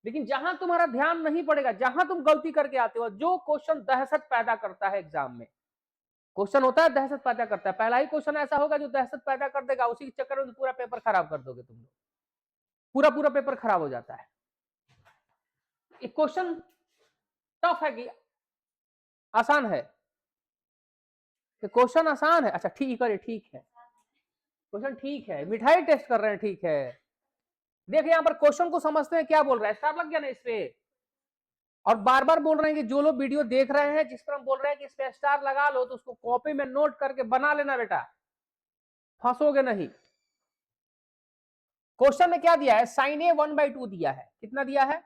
लेकिन जहां तुम्हारा ध्यान नहीं पड़ेगा, जहां तुम गलती करके आते हो, जो क्वेश्चन दहशत पैदा करता है एग्जाम में, क्वेश्चन होता है दहशत पैदा करता है, पहला ही क्वेश्चन ऐसा होगा जो दहशत पैदा कर देगा, उसी के चक्कर में पूरा पेपर खराब कर दोगे तुम लोग, पूरा पूरा पेपर खराब हो जाता है। क्वेश्चन टफ है कि आसान है? क्वेश्चन आसान है। अच्छा ठीक है, ठीक है, क्वेश्चन ठीक है, मिठाई टेस्ट कर रहे हैं, ठीक है। देखिए यहाँ पर क्वेश्चन को समझते हैं, क्या बोल रहा है, स्टार लग गया ना इस पे। और बार बार बोल रहे हैं कि जो लोग वीडियो देख रहे हैं, जिस पर हम बोल रहे हैं कि इस पे स्टार लगा लो, तो उसको कॉपी में नोट करके बना लेना बेटा, फंसोगे नहीं। क्वेश्चन में क्या दिया है? साइन ए 1/2 दिया है। कितना दिया है?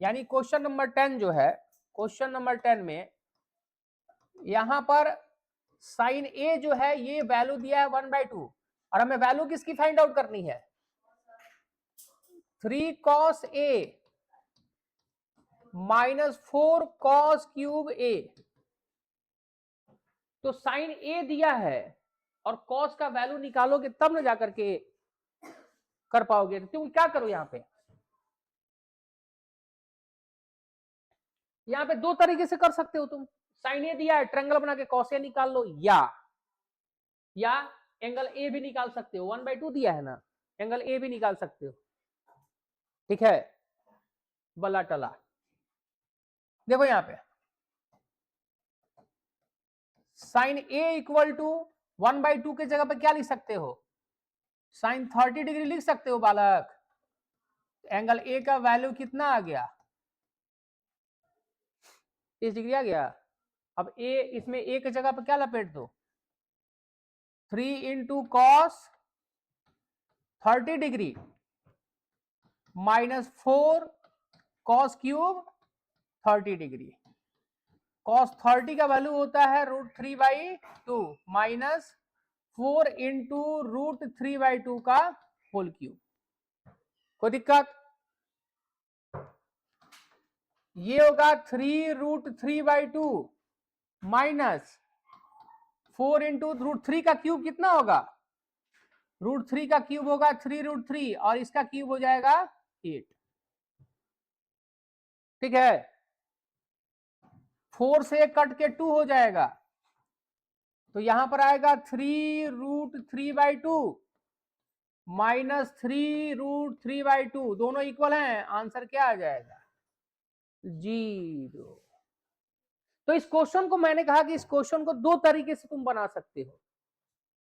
यानी क्वेश्चन नंबर 10 जो है, क्वेश्चन नंबर 10 में यहां पर साइन ए जो है ये वैल्यू दिया है 1/2, और हमें वैल्यू किसकी फाइंड आउट करनी है? 3 cos a -4 cos cube a। तो साइन ए दिया है और कॉस का वैल्यू निकालोगे तब ना जाकर के कर पाओगे। तो तुम क्या करो, यहाँ पे दो तरीके से कर सकते हो तुम। साइन ए दिया है, ट्रायंगल बना के कॉस ए निकाल लो, या एंगल ए भी निकाल सकते हो। 1/2 दिया है ना, एंगल ए भी निकाल सकते हो। ठीक है, बल्ला टला। देखो यहाँ पे साइन ए इक्वल टू 1/2 के जगह पे क्या लिख सकते हो? साइन 30 डिग्री लिख सकते हो बालक। एंगल ए का वैल्यू कितना आ गया? 30 डिग्री आ गया। अब ए, इसमें ए की जगह पे क्या लपेट दो? 3 into cos 30 degree -4 cos cube 30 degree. Cos 30 का वैल्यू होता है √3/2 -4 इंटू √3/2 का होल क्यूब। कोई दिक्कत? ये होगा 3√3/2 -4 इंटू √3 का क्यूब कितना होगा? √3 का क्यूब होगा 3√3 और इसका क्यूब हो जाएगा 8। ठीक है, 4 से कट के 2 हो जाएगा, तो यहां पर आएगा 3√3/2 -3√3/2, दोनों इक्वल हैं, आंसर क्या आ जाएगा? 0। तो इस क्वेश्चन को मैंने कहा कि इस क्वेश्चन को दो तरीके से तुम बना सकते हो।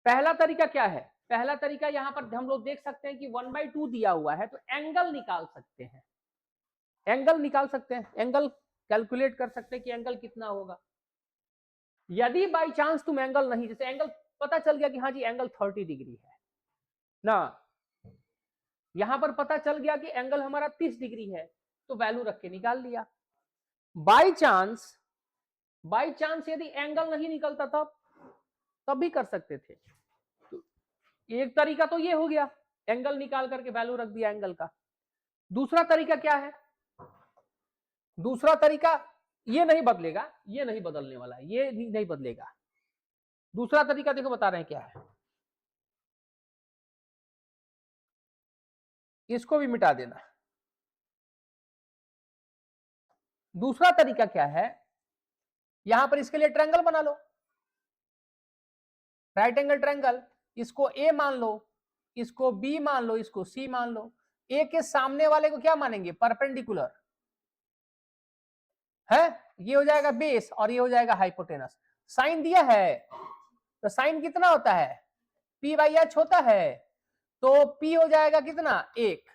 पहला तरीका क्या है? पहला तरीका यहां पर हम लोग देख सकते हैं कि 1/2 दिया हुआ है, तो एंगल निकाल सकते हैं, एंगल निकाल सकते हैं। एंगल कैलकुलेट कर सकते हैं कि एंगल कितना होगा। यदि बाई चांस तुम एंगल नहीं, जैसे एंगल पता चल गया कि हाँ जी एंगल 30 डिग्री है ना, यहां पर पता चल गया कि एंगल हमारा 30 डिग्री है, तो वैल्यू रख के निकाल लिया। बाई चांस यदि एंगल नहीं निकलता तब भी कर सकते थे। तो एक तरीका तो ये हो गया, एंगल निकाल करके वैल्यू रख दिया एंगल का। दूसरा तरीका क्या है? दूसरा तरीका ये नहीं बदलेगा, ये नहीं बदलने वाला है, ये नहीं बदलेगा। दूसरा तरीका देखो बता रहे हैं क्या है, इसको भी मिटा देना। दूसरा तरीका क्या है, यहां पर इसके लिए ट्रायंगल बना लो, राइट एंगल ट्रायंगल। इसको ए मान लो, इसको बी मान लो, इसको सी मान लो। ए के सामने वाले को क्या मानेंगे? परपेंडिकुलर है, ये हो जाएगा बेस और ये हो जाएगा हाइपोटेनस। साइन दिया है तो साइन कितना होता है? पी बाई एच होता है, तो पी हो जाएगा कितना? 1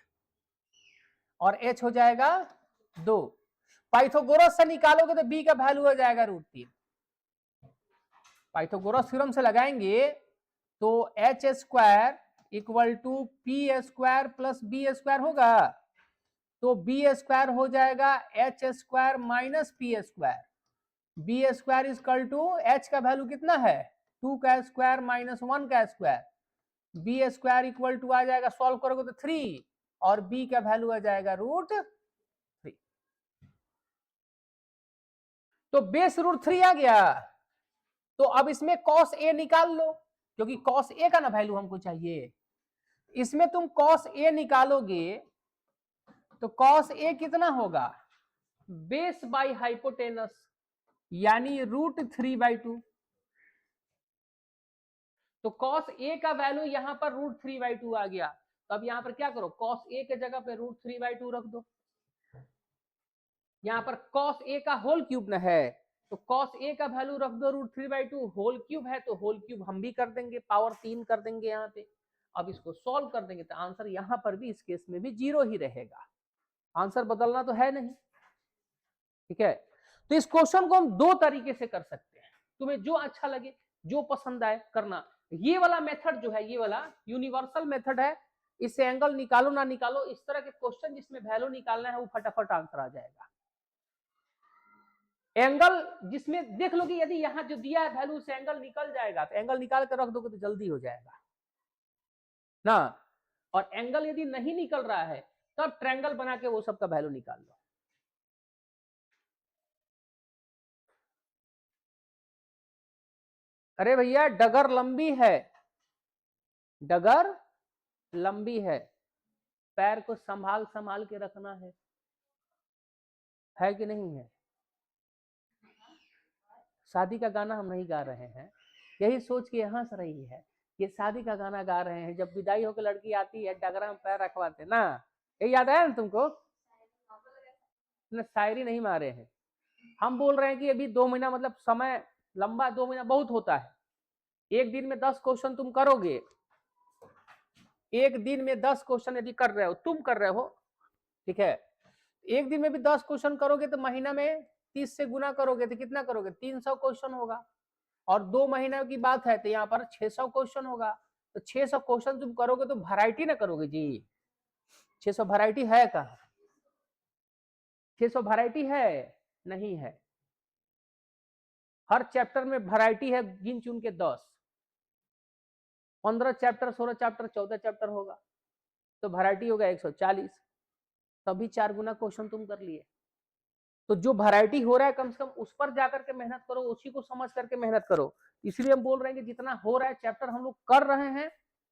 और एच हो जाएगा 2। पाइथागोरस से निकालोगे तो बी का वैल्यू हो जाएगा √3। पाइथागोरस थ्योरम से लगाएंगे तो H square equal to P square plus B square होगा, तो बी स्क्वायर हो जाएगा H square minus P square. B square equal to H का वैल्यू कितना है? 2 का स्क्वायर माइनस 1 का square. B square equal to आ जाएगा, सॉल्व करोगे तो 3 और बी का वैल्यू आ जाएगा √3। तो बेस √3 आ गया। तो अब इसमें cos a निकाल लो, क्योंकि cos a का ना वैल्यू हमको चाहिए। इसमें तुम cos a निकालोगे तो cos a कितना होगा? बेस बाई हाइपोटेनस, यानी √3/2। तो cos a का वैल्यू यहां पर √3/2 आ गया। तो अब यहां पर क्या करो, cos a के जगह पे √3/2 रख दो। यहां पर cos a का होल क्यूब न है, तो cos a का वैल्यू रख दो √3/2। होल क्यूब है तो होल क्यूब हम भी कर देंगे, पावर 3 कर देंगे यहाँ पे। अब इसको सॉल्व कर देंगे तो आंसर यहां पर भी इस केस में भी 0 ही रहेगा, आंसर बदलना तो है नहीं। ठीक है, तो इस क्वेश्चन को हम दो तरीके से कर सकते हैं, तुम्हें जो अच्छा लगे, जो पसंद आए करना। ये वाला मेथड जो है, ये वाला यूनिवर्सल मेथड है, इससे एंगल निकालो ना निकालो, इस तरह के क्वेश्चन जिसमें वैल्यू निकालना है वो फटाफट आंसर आ जाएगा। एंगल जिसमें देख लो कि यदि यहां जो दिया है वैल्यू से एंगल निकल जाएगा, तो एंगल निकाल कर रख दोगे तो जल्दी हो जाएगा ना। और एंगल यदि नहीं निकल रहा है तब ट्रायंगल बना के वो सब का वैल्यू निकाल लो। अरे भैया डगर लंबी है, डगर लंबी है, पैर को संभाल संभाल के रखना है कि नहीं है? शादी का गाना हम नहीं गा रहे हैं, यही सोच के हंस रही है, ये शादी का गाना गा रहे हैं, जब विदाई होकर लड़की आती है डगरा में पैर रखवाते ना। ये याद आया ना तुमको? ना शायरी नहीं मारे हैं, हम बोल रहे हैं कि अभी 2 महीना मतलब समय लंबा, 2 महीना बहुत होता है। एक दिन में 10 क्वेश्चन तुम करोगे, एक दिन में 10 क्वेश्चन यदि कर रहे हो, तुम कर रहे हो, ठीक है, एक दिन में भी 10 क्वेश्चन करोगे तो महीना में 30 से गुना करोगे तो कितना करोगे? 300 क्वेश्चन होगा। और 2 महीने की बात है तो यहाँ पर 600 क्वेश्चन होगा। तो 600 क्वेश्चन तुम करोगे तो वैरायटी ना करोगे जी, 600 वैरायटी है कहाँ? 600 वैरायटी है नहीं है, हर चैप्टर में वैरायटी है गिन चुन के 10, 15 चैप्टर, 16 चैप्टर, 14 चैप्टर होगा, तो वैरायटी होगा 140, तभी 4 गुना क्वेश्चन तुम कर लिए। तो जो वैरायटी हो रहा है कम से कम उस पर जाकर के मेहनत करो, उसी को समझ करके मेहनत करो। इसलिए हम बोल रहे हैं कि जितना हो रहा है चैप्टर हम लोग कर रहे हैं,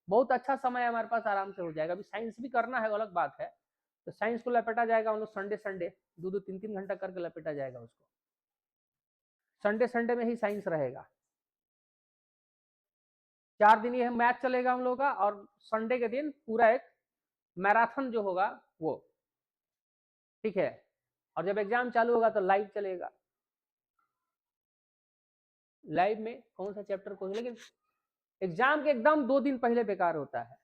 बहुत अच्छा समय हमारे पास आराम से हो जाएगा। अभी साइंस भी करना है, अलग बात है, तो साइंस को लपेटा जाएगा हम लोग संडे संडे 2-2 3-3 घंटा करके लपेटा जाएगा उसको, संडे संडे में ही साइंस रहेगा। 4 दिन ये मैथ चलेगा हम लोग का, और संडे के दिन पूरा एक मैराथन जो होगा वो, ठीक है। और जब एग्जाम चालू होगा तो लाइव चलेगा, लाइव में कौन सा चैप्टर कौन, लेकिन एग्जाम के एकदम 2 दिन पहले बेकार होता है,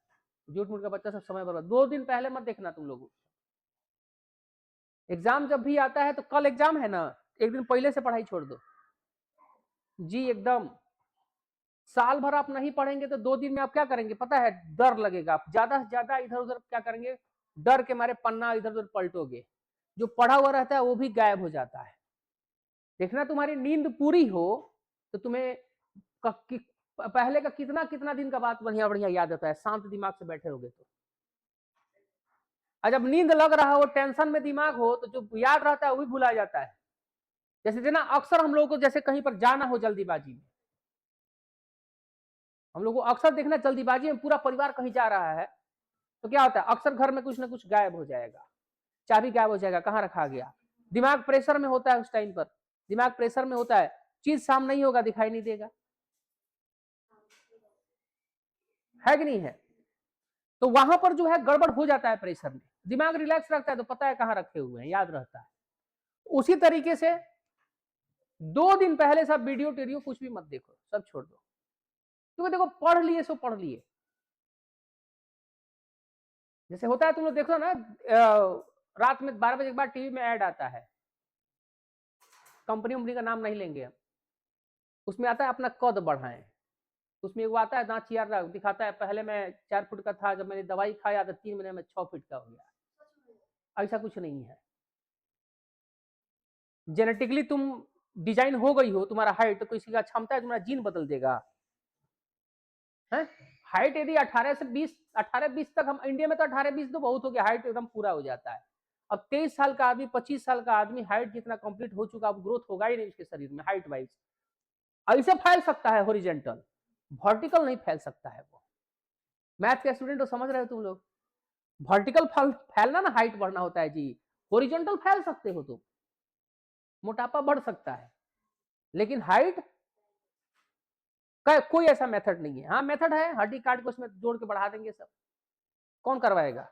झूठ मूठ का बच्चा सब समय बर्बाद, 2 दिन पहले मत देखना तुम लोग, एग्जाम जब भी आता है तो कल एग्जाम है ना, एक दिन पहले से पढ़ाई छोड़ दो जी एकदम। साल भर आप नहीं पढ़ेंगे तो 2 दिन में आप क्या करेंगे पता है, डर लगेगा, आप ज्यादा से ज्यादा इधर उधर क्या करेंगे, डर के मारे पन्ना इधर उधर पलटोगे, जो पढ़ा हुआ रहता है वो भी गायब हो जाता है। देखना तुम्हारी नींद पूरी हो तो तुम्हें पहले का कितना कितना दिन का बात बढ़िया बढ़िया याद आता है, शांत दिमाग से बैठे होगे तो। और जब नींद लग रहा हो, टेंशन में दिमाग हो, तो जो याद रहता है वो भी भुला जाता है। जैसे देना अक्सर हम लोगों को जैसे कहीं पर जाना हो जल्दीबाजी में, हम लोग को अक्सर देखना जल्दीबाजी में पूरा परिवार कहीं जा रहा है तो क्या होता है, अक्सर घर में कुछ ना कुछ गायब हो जाएगा, चाबी गायब हो जाएगा, कहाँ रखा गया, दिमाग प्रेशर में होता है, उस टाइम पर दिमाग प्रेशर में होता है, चीज सामने नहीं होगा, दिखाई नहीं देगा, है कि नहीं है। तो वहां पर जो है गड़बड़ हो जाता है प्रेशर में, दिमाग रिलैक्स रखता है तो पता है कहाँ रखे हुए हैं, याद रहता है। उसी तरीके से 2 दिन पहले सब वीडियो टीडियो कुछ भी मत देखो, सब छोड़ दो, क्योंकि देखो पढ़ लिए सो पढ़ लिए। जैसे होता है तुम लोग देखो ना, रात में 12 बजे के बाद टीवी में ऐड आता है, कंपनी उम्पनी का नाम नहीं लेंगे हम, उसमें आता है अपना कद बढ़ाएं, उसमें वो आता है दांत चियार दिखाता है, पहले मैं 4 फुट का था, जब मैंने दवाई खाया तो 3 महीने में 6 फीट का हो गया। ऐसा कुछ नहीं है, जेनेटिकली तुम डिजाइन हो गई हो, तुम्हारा हाइट, तो किसी का क्षमता है तुम्हारा जीन बदल देगा है। हाइट यदि 18 से 20, 18-20 तक, हम इंडिया में तो 18-20 तो बहुत हो गया, हाइट एकदम पूरा हो जाता है। अब 23 साल का आदमी, 25 साल का आदमी, हाइट जितना कंप्लीट हो चुका, अब ग्रोथ होगा ही नहीं उसके शरीर में हाइट वाइज। ऐसे फैल सकता है हॉरिजेंटल, वर्टिकल नहीं फैल सकता है वो। मैथ के स्टूडेंट तो समझ रहे हो तुम लोग, वर्टिकल फैलना ना हाइट बढ़ना होता है जी, हॉरिजॉन्टल फैल सकते हो तुम, मोटापा बढ़ सकता है, लेकिन हाइट का कोई ऐसा मेथड नहीं है। हाँ मेथड है, हड्डी काट के उसमें जोड़ के बढ़ा देंगे सब, कौन करवाएगा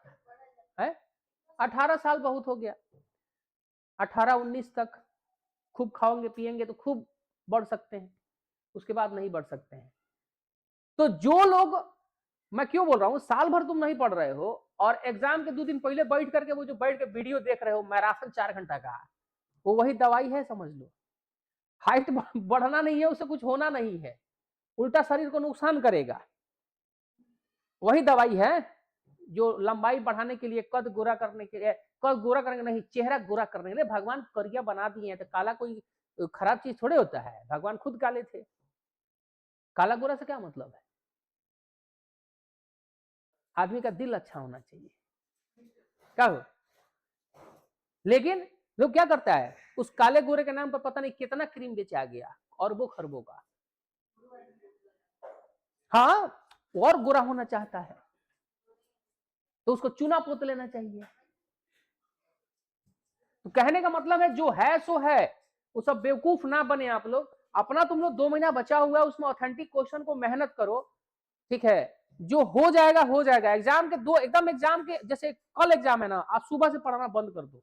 है। 18 साल बहुत हो गया, 18-19 तक खूब खाओगे पिएंगे तो खूब बढ़ सकते हैं, उसके बाद नहीं बढ़ सकते हैं। तो जो लोग, मैं क्यों बोल रहा हूं, साल भर तुम नहीं पढ़ रहे हो और एग्जाम के 2 दिन पहले बैठ करके वो जो बैठ के वीडियो देख रहे हो मैराथन 4 घंटा का, वो वही दवाई है समझ लो। हाइट बढ़ना नहीं है, उससे कुछ होना नहीं है, उल्टा शरीर को नुकसान करेगा। वही दवाई है जो लंबाई बढ़ाने के लिए, कद गोरा करने के लिए, कद गोरा करने नहीं, चेहरा गोरा करने के लिए भगवान करिया बना दिए हैं। तो काला कोई खराब चीज थोड़े होता है, भगवान खुद काले थे, काला गोरा से क्या मतलब है। आदमी का दिल अच्छा होना चाहिए, क्या हो। लेकिन लोग क्या करता है, उस काले गोरे के नाम पर पता नहीं कितना क्रीम बेचा गया, अरबों खरबों का। हाँ, और गोरा होना चाहता है तो उसको चूना पोत लेना चाहिए। तो कहने का मतलब है जो है सो है, वो सब बेवकूफ ना बने आप लोग। अपना तुम लोग 2 महीना बचा हुआ है, उसमें ऑथेंटिक क्वेश्चन को मेहनत करो, ठीक है, जो हो जाएगा हो जाएगा। एग्जाम के दो एकदम एग्जाम के जैसे कल एग्जाम है ना, आज सुबह से पढ़ना बंद कर दो।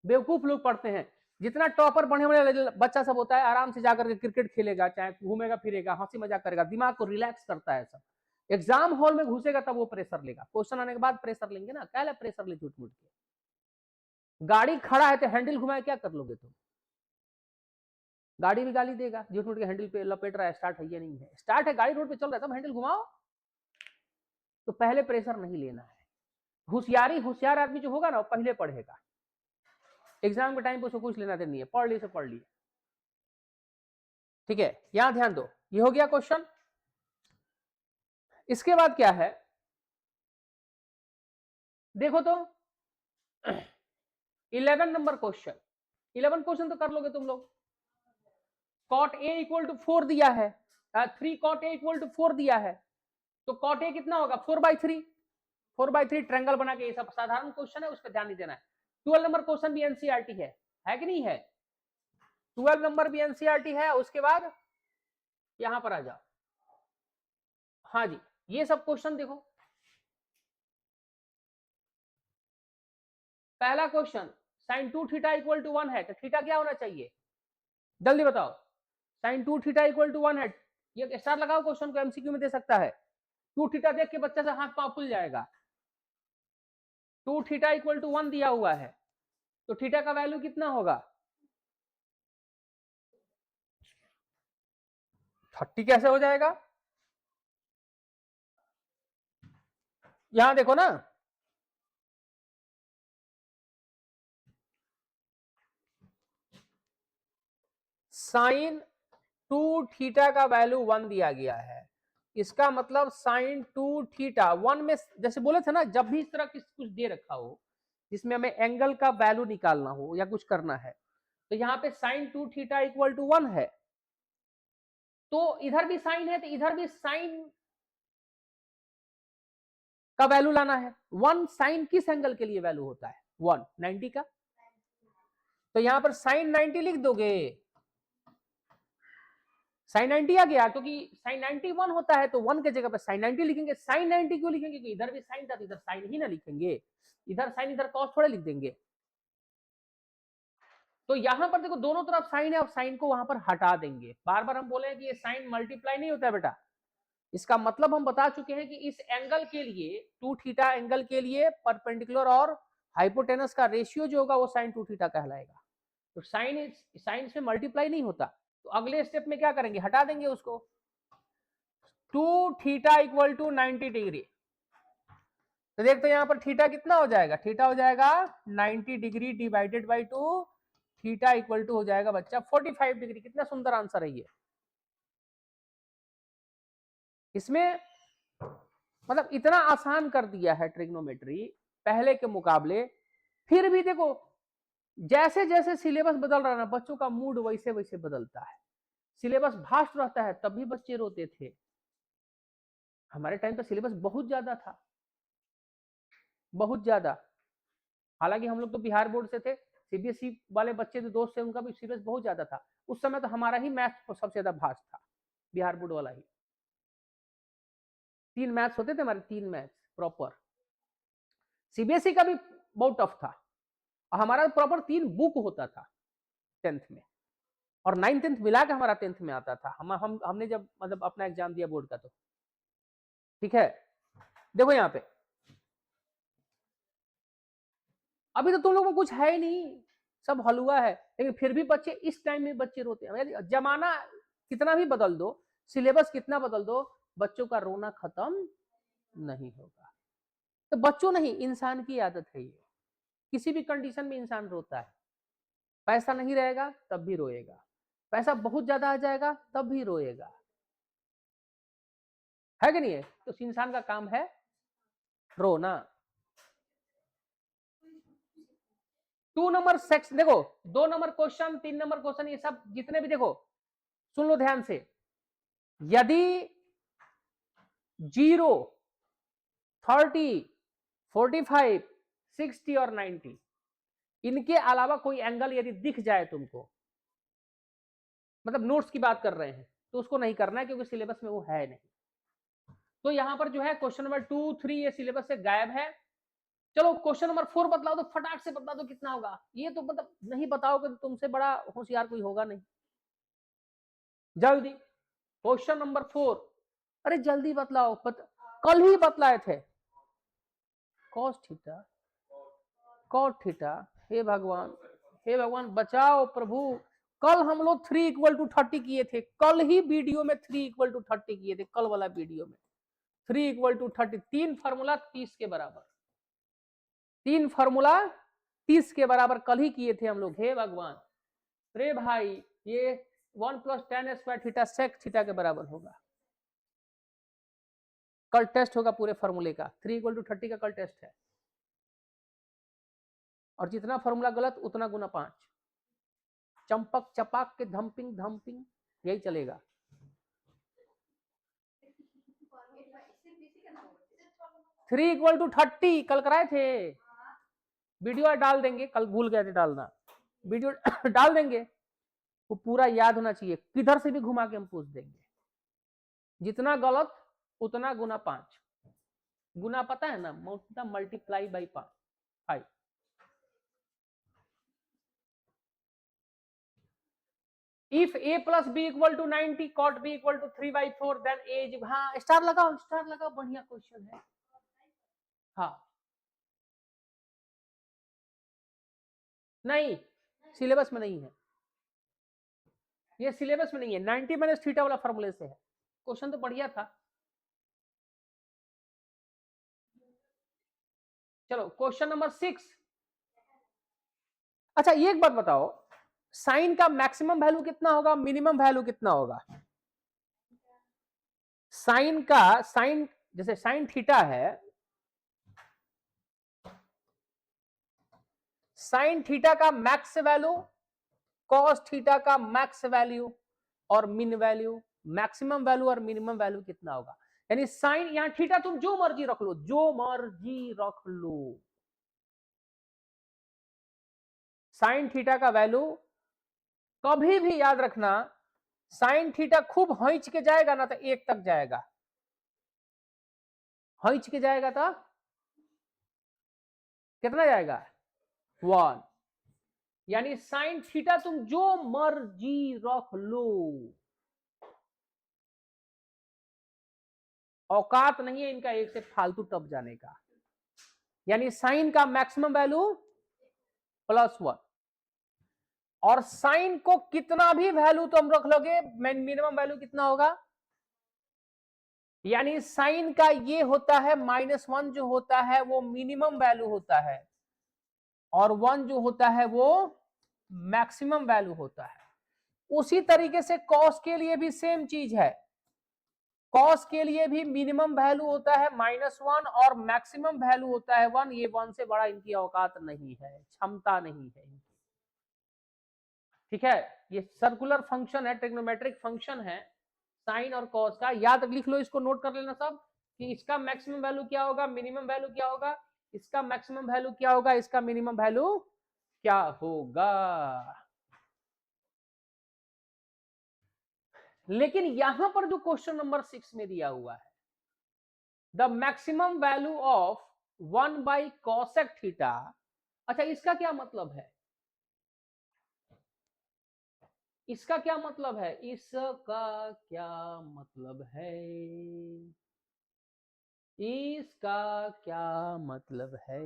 बेवकूफ लोग पढ़ते हैं, जितना टॉपर बढ़िया बढ़िया बच्चा सब होता है, आराम से जाकर के क्रिकेट खेलेगा, चाहे घूमेगा फिरेगा, हंसी मजाक करेगा, दिमाग को रिलैक्स करता है सब। एग्जाम हॉल में घुसेगा तब वो प्रेशर लेगा, क्वेश्चन आने के बाद प्रेशर लेंगे ना, क्या प्रेशर ले झूठ मूठ के। गाड़ी खड़ा है तो हैंडल घुमाए क्या कर लोगे तुम, गाड़ी भी गाली देगा, झूठ मूठ के हैंडल पे लपेट रहा है, स्टार्ट है ये नहीं है, स्टार्ट है गाड़ी रोड पे चल रहा है तब हैंडल घुमाओ। तो पहले प्रेशर नहीं लेना है। होशियार आदमी जो होगा ना वो पहले पढ़ेगा, एग्जाम के टाइम पे उसको कुछ लेना देना नहीं है, पढ़ लिए से पढ़ लिए, ठीक है। यहां ध्यान दो, ये हो गया क्वेश्चन। इसके बाद क्या है देखो तो 11 नंबर क्वेश्चन, 11 क्वेश्चन तो कर लोगे तुम लोग। कॉट ए इक्वल टू 4 दिया है, 3 कॉट ए इक्वल टू 4 दिया है, तो कॉट ए कितना होगा 4/3, 4/3 ट्रायंगल बना के, ये सब साधारण क्वेश्चन है, उस पर ध्यान नहीं देना है। 12 नंबर क्वेश्चन भी एनसीईआरटी है कि नहीं है, 12 नंबर भी एनसीईआरटी है। उसके बाद यहां पर आ जाओ, हाँ जी, ये सब क्वेश्चन देखो। पहला question, sin 2 theta equal to 1 है, तो थीटा क्या होना चाहिए, जल्दी बताओ। sin 2 थीटा इक्वल टू 1 है, ये स्टार लगाओ, क्वेश्चन को एमसीक्यू में दे सकता है। 2 थीटा देख के बच्चा से हाथ पांव फुल जाएगा। 2 थीटा इक्वल टू 1 दिया हुआ है, तो थीटा का वैल्यू कितना होगा 30 कैसे हो जाएगा? यहां देखो ना, साइन 2 थीटा का वैल्यू 1 दिया गया है, इसका मतलब साइन 2 थीटा 1 में, जैसे बोले थे ना, जब भी इस तरह कुछ दे रखा हो जिसमें हमें एंगल का वैल्यू निकालना हो या कुछ करना है, तो यहाँ पे साइन 2 थीटा इक्वल टू 1 है, तो इधर भी साइन है तो इधर भी साइन का वैल्यू लाना है। 1 साइन किस एंगल के लिए वैल्यू होता है? 1 90 का, तो यहां पर साइन 90 लिख दोगे, साइन 90 आ गया, क्योंकि साइन 90 1 होता है, तो 1 के जगह पर साइन 90 लिखेंगे। साइन 90 क्यों लिखेंगे? क्योंकि इधर भी साइन था तो इधर साइन ही ना लिखेंगे, इधर साइन इधर कॉस थोड़े लिख देंगे। तो यहां पर देखो दोनों तरफ साइन है, और साइन को वहां पर हटा देंगे। बार बार हम बोले कि ये साइन मल्टीप्लाई नहीं होता है बेटा, इसका मतलब हम बता चुके हैं कि इस एंगल के लिए 2 थीटा एंगल के लिए परपेंडिकुलर और हाइपोटेनस का रेशियो जो होगा वो साइन 2 थीटा कहलाएगा। तो साइन से मल्टीप्लाई नहीं होता, तो अगले स्टेप में क्या करेंगे? हटा देंगे उसको। 2 थीटा इक्वल टू 90 डिग्री, तो देखते हैं यहां पर थीटा कितना हो जाएगा? थीटा हो जाएगा 90 degree divided by 2, theta equal to हो जाएगा बच्चा 45 डिग्री। कितना सुंदर आंसर है ये। इसमें मतलब इतना आसान कर दिया है ट्रिग्नोमेट्री पहले के मुकाबले। फिर भी देखो जैसे जैसे सिलेबस बदल रहा है ना, बच्चों का मूड वैसे वैसे बदलता है। सिलेबस भास्ट रहता है तब भी बच्चे रोते थे, हमारे टाइम पे सिलेबस बहुत ज्यादा था, बहुत ज्यादा। हालांकि हम लोग तो बिहार बोर्ड से थे, सीबीएसई वाले बच्चे जो दोस्त थे उनका भी सिलेबस बहुत ज्यादा था। उस समय तो हमारा ही मैथ सबसे ज्यादा भास्ट था, बिहार बोर्ड वाला ही। 3 मैथ्स होते थे हमारे, 3 मैथ्स प्रॉपर। सीबीएसई का भी बहुत टफ था, और हमारा प्रॉपर 3 बुक होता था 10th में, और 9th 10th मिला के हमारा 10th में आता था। हमने जब मतलब अपना एग्जाम दिया बोर्ड का, तो ठीक है। देखो यहाँ पे अभी तो तुम लोगों को कुछ है ही नहीं, सब हलुआ है, लेकिन फिर भी बच्चे इस टाइम में बच्चे रोते हैं। जमाना कितना भी बदल दो, सिलेबस कितना बदल दो, बच्चों का रोना खत्म नहीं होगा। तो बच्चों नहीं, इंसान की आदत है ये, किसी भी कंडीशन में इंसान रोता है। पैसा नहीं रहेगा तब भी रोएगा, पैसा बहुत ज्यादा आ जाएगा तब भी रोएगा, है कि नहीं है? तो इंसान का काम है रोना। 2 नंबर सेक्शन देखो, 2 नंबर क्वेश्चन, 3 नंबर क्वेश्चन, ये सब जितने भी देखो सुन लो ध्यान से। यदि 0, 30, 45, 60 और 90 इनके अलावा कोई एंगल यदि दिख जाए तुमको, मतलब नोट्स की बात कर रहे हैं, तो उसको नहीं करना है क्योंकि सिलेबस में वो है नहीं। तो यहां पर जो है क्वेश्चन नंबर 2, 3 ये सिलेबस से गायब है। चलो क्वेश्चन नंबर 4 बतलाओ, तो फटाक से बता दो कितना होगा। ये तो मतलब नहीं बताओगे तो तुमसे बड़ा होशियार कोई होगा नहीं। जल्दी क्वेश्चन नंबर 4, अरे जल्दी बतलाओ, कल ही बतलाए थे। कॉस थीटा, कॉट थीटा, हे भगवान, हे भगवान बचाओ प्रभु। कल हम लोग 3 इक्वल टू 30 किए थे, कल ही वीडियो में 3 इक्वल टू 30 किए थे, कल वाला वीडियो में 3 इक्वल टू 30, 3 फार्मूला 30 के बराबर, 3 फार्मूला 30 के बराबर कल ही किए थे हम लोग। हे भगवान, रे भाई ये 1 + tan square theta sec theta के बराबर होगा। कल टेस्ट होगा पूरे फार्मूले का, 3 इक्वल टू 30 का कल टेस्ट है, और जितना फार्मूला गलत उतना गुना 5। चंपक चपाक के धमपिंग धमपिंग, यही चलेगा। थ्री इक्वल टू 30 कल कराए थे, वीडियो डाल देंगे, कल भूल गए थे डालना, वीडियो डाल देंगे। वो पूरा याद होना चाहिए, किधर से भी घुमा के हम पूछ देंगे। जितना गलत उतना गुना 5, गुना पता है ना, multiply by 5। If a plus B equal to 90, cot b equal to 3/4, then a is, हाँ स्टार लगाओ, स्टार लगाओ, बढ़िया क्वेश्चन है। हाँ नहीं, सिलेबस में नहीं है, ये सिलेबस में नहीं है। 90 माइनस थीटा वाला फॉर्मूले से है। क्वेश्चन तो बढ़िया था। चलो क्वेश्चन नंबर 6। अच्छा ये एक बात बताओ, साइन का मैक्सिमम वैल्यू कितना होगा, मिनिमम वैल्यू कितना होगा? साइन का, साइन जैसे साइन थीटा है, साइन थीटा का मैक्स वैल्यू, कॉस थीटा का मैक्स वैल्यू और मिन वैल्यू, मैक्सिमम वैल्यू और मिनिमम वैल्यू कितना होगा? यानी साइन, यहां थीटा तुम जो मर्जी रख लो, जो मर्जी रख लो, साइन थीटा का वैल्यू कभी भी याद रखना, साइन थीटा खूब हंच के जाएगा ना तो 1 तक जाएगा, हंच के जाएगा तो कितना जाएगा? 1। यानी साइन थीटा तुम जो मर्जी रख लो, औकात नहीं है इनका 1 से फालतू टप जाने का। यानी साइन का मैक्सिमम वैल्यू +1, और साइन को कितना भी वैल्यू तुम रख लोगे, मिनिमम वैल्यू कितना होगा? यानी साइन का ये होता है -1 जो होता है वो मिनिमम वैल्यू होता है, और 1 जो होता है वो मैक्सिमम वैल्यू होता है। उसी तरीके से कॉस के लिए भी सेम चीज है, कॉस के लिए भी मिनिमम वैल्यू होता है -1 और मैक्सिमम वैल्यू होता है 1। ये 1 से बड़ा इनकी औकात नहीं है, क्षमता नहीं है इनकी। ठीक है, ये सर्कुलर फंक्शन है, ट्रिग्नोमेट्रिक फंक्शन है साइन और कॉस का। याद लिख लो, इसको नोट कर लेना सब कि इसका मैक्सिमम वैल्यू क्या होगा, मिनिमम वैल्यू क्या होगा, इसका मैक्सिमम वैल्यू क्या होगा, इसका मिनिमम वैल्यू क्या होगा। लेकिन यहां पर जो क्वेश्चन नंबर 6 में दिया हुआ है, the maximum value of 1/cosec theta, अच्छा इसका क्या मतलब है, इसका क्या मतलब है, इसका क्या मतलब है, इसका क्या मतलब है?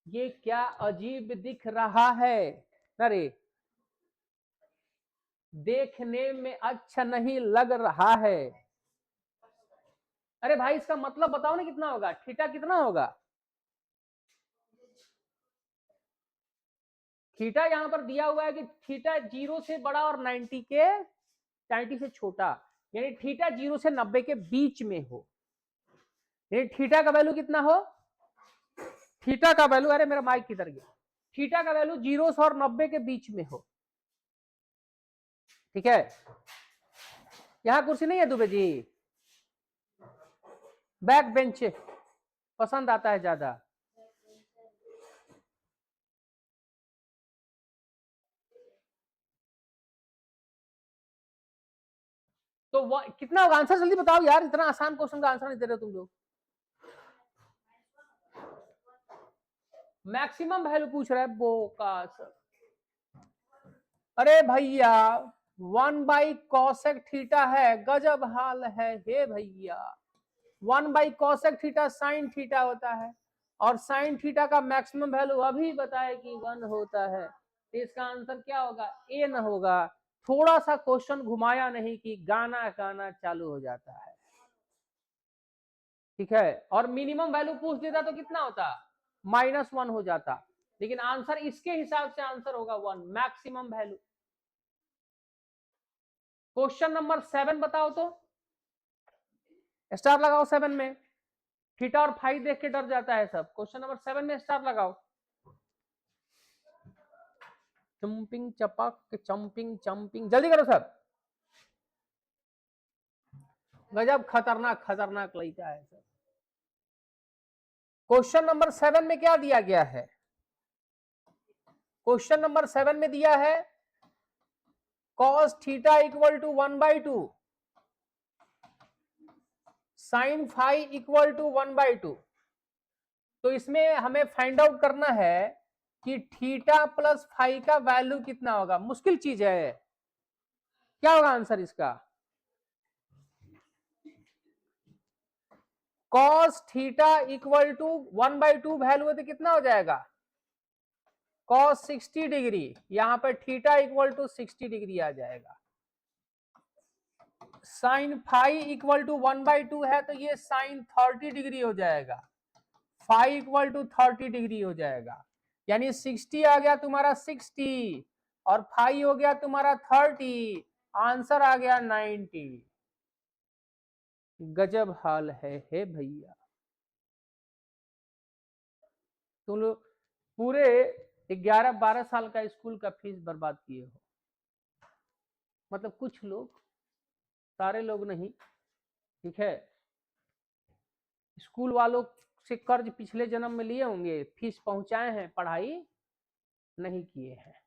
ये क्या अजीब दिख रहा है? अरे देखने में अच्छा नहीं लग रहा है। अरे भाई इसका मतलब बताओ ना कितना होगा, थीटा कितना होगा? थीटा यहां पर दिया हुआ है कि थीटा 0 से बड़ा और 90 से छोटा, यानी थीटा 0 से 90 के बीच में हो। यानी थीटा का वैल्यू कितना हो, थीटा का वैल्यू, अरे मेरा माइक किधर गया, थीटा का वैल्यू 0 और 90 के बीच में हो। ठीक है, यहां कुर्सी नहीं है दुबे जी, बैक बेंच पसंद आता है ज्यादा। तो कितना होगा आंसर, जल्दी बताओ यार, इतना आसान क्वेश्चन का आंसर नहीं दे रहे तुम लोग। मैक्सिमम वैल्यू पूछ रहा है बोका सर। अरे भैया 1/cosec थीटा है, गजब हाल है हे भैया। 1/cosec थीटा साइन थीटा होता है, और साइन थीटा का मैक्सिमम वैल्यू अभी बताए कि 1 होता है। तो इसका आंसर क्या होगा, ए न होगा। थोड़ा सा क्वेश्चन घुमाया नहीं कि गाना गाना चालू हो जाता है। ठीक है, और मिनिमम वैल्यू पूछ देता तो कितना होता, -1 हो जाता, लेकिन आंसर इसके हिसाब से आंसर होगा 1, मैक्सिमम वैल्यू। क्वेश्चन नंबर 7 बताओ तो, स्टार लगाओ 7 में, थीटा और फाई देख के डर जाता है सब। क्वेश्चन नंबर 7 में स्टार लगाओ। चंपिंग चपक चंपिंग चंपिंग, जल्दी करो सब, गजब खतरनाक खतरनाक लड़का है सब। क्वेश्चन नंबर 7 में क्या दिया गया है, क्वेश्चन नंबर 7 में दिया है cos theta equal to 1/2, sine phi equal to 1/2। तो इसमें हमें फाइंड आउट करना है कि थीटा प्लस फाई का वैल्यू कितना होगा। मुश्किल चीज है, क्या होगा आंसर इसका? Cos theta equal to 1/2 value है तो कितना हो जाएगा, कॉस 60 डिग्री, यहां पर थीटा इक्वल टू 60 डिग्री आ जाएगा। साइन फाई इक्वल टू 1/2 है तो ये साइन 30 डिग्री हो जाएगा, फाई इक्वल टू 30 डिग्री हो जाएगा, यानी 60 आ गया तुम्हारा 60 और फाई हो गया तुम्हारा 30, आंसर आ गया 90। गजब हाल है भैया, तुम लोग पूरे 11-12 साल का स्कूल का फीस बर्बाद किए हो, मतलब कुछ लोग, सारे लोग नहीं, ठीक है। स्कूल वालों से कर्ज पिछले जन्म में लिए होंगे, फीस पहुंचाए हैं, पढ़ाई नहीं किए हैं।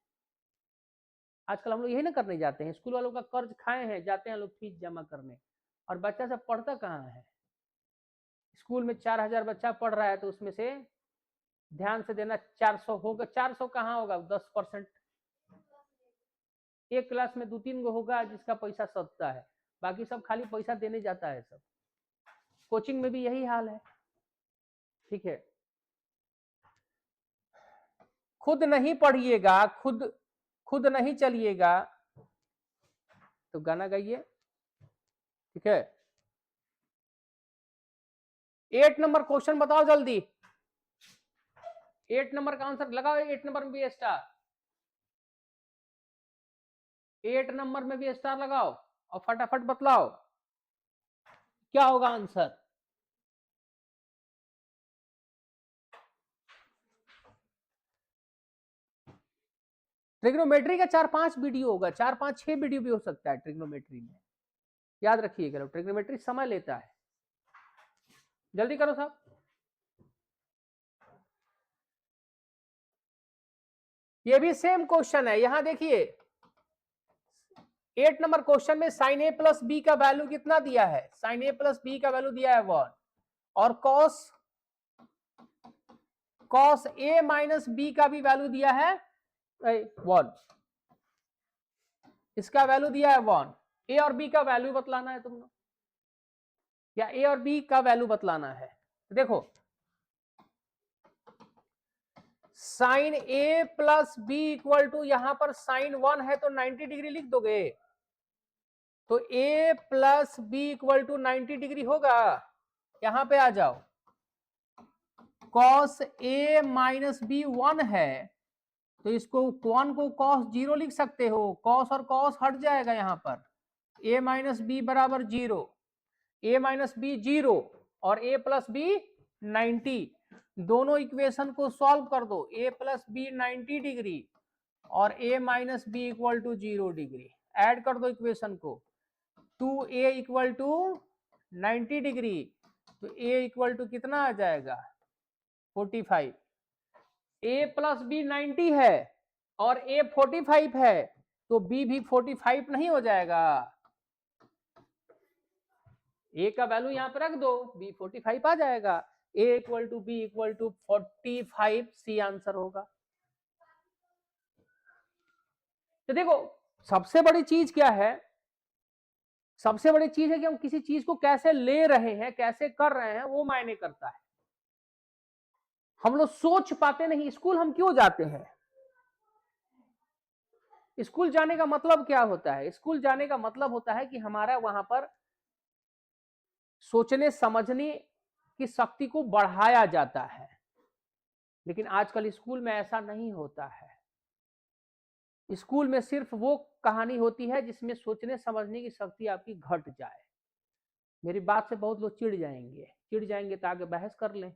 आजकल हम लोग यही ना करने जाते हैं, स्कूल वालों का कर्ज खाए हैं, जाते हैं लोग फीस जमा करने, और बच्चा सब पढ़ता कहाँ है। स्कूल में 4000 बच्चा पढ़ रहा है तो उसमें से ध्यान से देना 400 होगा, 400 कहाँ होगा, 10%। एक क्लास में 2-3 गो होगा जिसका पैसा सधता है, बाकी सब खाली पैसा देने जाता है सब। कोचिंग में भी यही हाल है, ठीक है। खुद नहीं पढ़िएगा, खुद नहीं चलिएगा तो गाना गाइए, ठीक है। 8 नंबर क्वेश्चन बताओ जल्दी, 8 नंबर का आंसर लगाओ, 8 नंबर में भी स्टार, 8 नंबर में भी स्टार लगाओ और फटाफट बतलाओ क्या होगा आंसर। ट्रिग्नोमेट्री का 4-5 वीडियो होगा, 4-5-6 वीडियो भी हो सकता है ट्रिग्नोमेट्री में, याद रखिएगा, ट्रिग्नोमेट्री समय लेता है, जल्दी करो साहब। ये भी सेम क्वेश्चन है, यहां देखिए 8 नंबर क्वेश्चन में साइन ए प्लस बी का वैल्यू कितना दिया है, साइन ए प्लस बी का वैल्यू दिया है 1, और कॉस ए माइनस बी का भी वैल्यू दिया है 1, इसका वैल्यू दिया है 1। ए और बी का वैल्यू बतलाना है तुम लोग, या ए और बी का वैल्यू बतलाना है। देखो sine a plus B equal to, यहां पर साइन 1 है तो 90 डिग्री लिख दोगे, तो a plus B equal to 90 degree होगा। यहां पे आ जाओ, कॉस a माइनस बी 1 है तो इसको 1 को कॉस 0 लिख सकते हो, कॉस और कॉस हट जाएगा, यहां पर a माइनस बी बराबर 0, a माइनस बी 0 और a प्लस बी 90, दोनों इक्वेशन को सॉल्व कर दो, a प्लस बी 90 डिग्री और a minus b equal to 0 degree, add कर दो इक्वेशन को, 2a इक्वल टू 90 डिग्री, तो a इक्वल टू कितना आ जाएगा 45, a प्लस बी 90 है और a 45 है तो b भी 45 नहीं हो जाएगा, a का वैल्यू यहां पर रख दो, b 45 आ जाएगा, a equal to b equal to 45, C answer होगा। तो देखो सबसे बड़ी चीज क्या है, सबसे बड़ी चीज है कि हम किसी चीज को कैसे ले रहे हैं, कैसे कर रहे हैं, वो मायने करता है। हम लोग सोच पाते नहीं, स्कूल हम क्यों जाते हैं, स्कूल जाने का मतलब क्या होता है, स्कूल जाने का मतलब होता है कि हमारा वहां पर सोचने समझने की शक्ति को बढ़ाया जाता है, लेकिन आजकल स्कूल में ऐसा नहीं होता है। स्कूल में सिर्फ वो कहानी होती है जिसमें सोचने समझने की शक्ति आपकी घट जाए। मेरी बात से बहुत लोग चिढ़ जाएंगे तो आगे बहस कर लें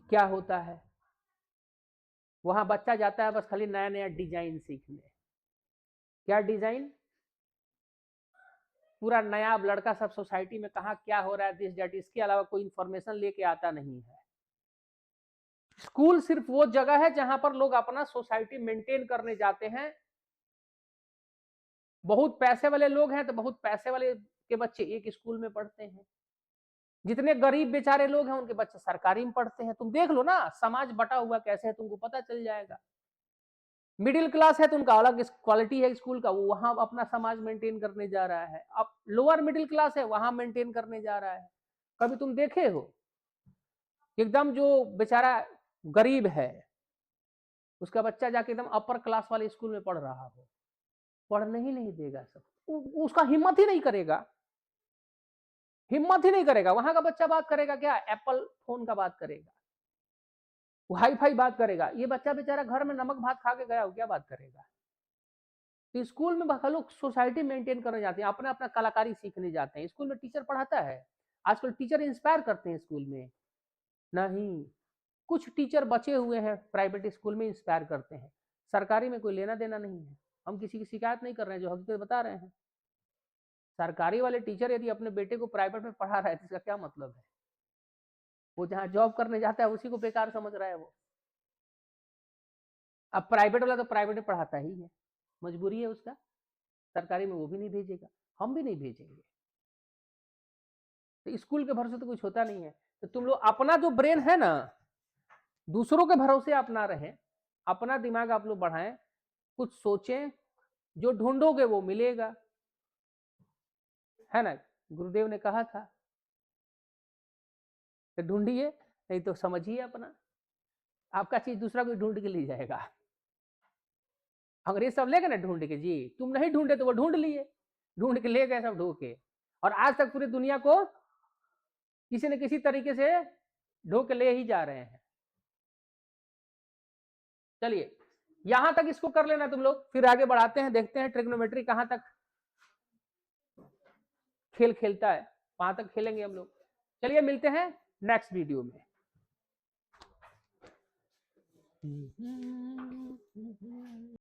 क्या होता है। वहां बच्चा जाता है बस खाली नया नया डिजाइन सीखने, क्या डिजाइन, पूरा नया लड़का सब सोसाइटी में कहा क्या हो रहा है दिस डेट, इसके अलावा कोई इंफॉर्मेशन लेके आता नहीं है। स्कूल सिर्फ वो जगह है जहां पर लोग अपना सोसाइटी मेंटेन करने जाते हैं। बहुत पैसे वाले लोग हैं तो बहुत पैसे वाले के बच्चे एक स्कूल में पढ़ते हैं, जितने गरीब बेचारे लोग हैं उनके बच्चे सरकारी में पढ़ते हैं। तुम देख लो ना समाज बटा हुआ कैसे है, तुमको पता चल जाएगा। मिडिल क्लास है तो उनका अलग क्वालिटी है स्कूल का, वो वहां अपना समाज मेंटेन करने जा रहा है। अब लोअर मिडिल क्लास है, वहां मेंटेन करने जा रहा है। कभी तुम देखे हो एकदम जो बेचारा गरीब है उसका बच्चा जाके एकदम अपर क्लास वाले स्कूल में पढ़ रहा हो? पढ़ने ही नहीं देगा सब, उसका हिम्मत ही नहीं करेगा, हिम्मत ही नहीं करेगा। वहां का बच्चा बात करेगा क्या? एप्पल फोन का बात करेगा, हाई फाई बात करेगा। ये बच्चा बेचारा घर में नमक भात खा के गया हो, क्या बात करेगा? तो स्कूल में लोग सोसाइटी मेंटेन करने जाते हैं, अपना अपना कलाकारी सीखने जाते हैं। स्कूल में टीचर पढ़ाता है? आजकल टीचर इंस्पायर करते हैं स्कूल में? नहीं। कुछ टीचर बचे हुए हैं प्राइवेट स्कूल में, इंस्पायर करते हैं। सरकारी में कोई लेना देना नहीं है। हम किसी की शिकायत नहीं कर रहे हैं, जो हकीकत बता रहे हैं। सरकारी वाले टीचर यदि अपने बेटे को प्राइवेट में पढ़ा रहा है तो इसका क्या मतलब है? वो जहाँ जॉब करने जाता है उसी को बेकार समझ रहा है वो। अब प्राइवेट वाला तो प्राइवेट में पढ़ाता ही है, मजबूरी है उसका। सरकारी में वो भी नहीं भेजेगा, हम भी नहीं भेजेंगे। तो स्कूल के भरोसे तो कुछ होता नहीं है। तो तुम लोग अपना जो ब्रेन है ना, दूसरों के भरोसे आप ना रहें, अपना दिमाग आप लोग बढ़ाएं, कुछ सोचें, जो ढूंढोगे वो मिलेगा, है ना? गुरुदेव ने कहा था तो ढूंढिए, नहीं तो समझिए अपना। आपका चीज दूसरा कोई ढूंढ के ले जाएगा। अंग्रेज सब ले गए ना ढूंढ के, जी तुम नहीं ढूंढे तो वो ढूंढ लिए, ढूंढ के ले गए सब ढो के। और आज तक पूरी दुनिया को किसी न किसी तरीके से ढो के ले ही जा रहे हैं। चलिए यहां तक इसको कर लेना तुम लोग, फिर आगे बढ़ाते हैं, देखते हैं ट्रिग्नोमेट्री कहां तक खेल खेलता है, वहां तक खेलेंगे हम लोग। चलिए मिलते हैं नेक्स्ट वीडियो में।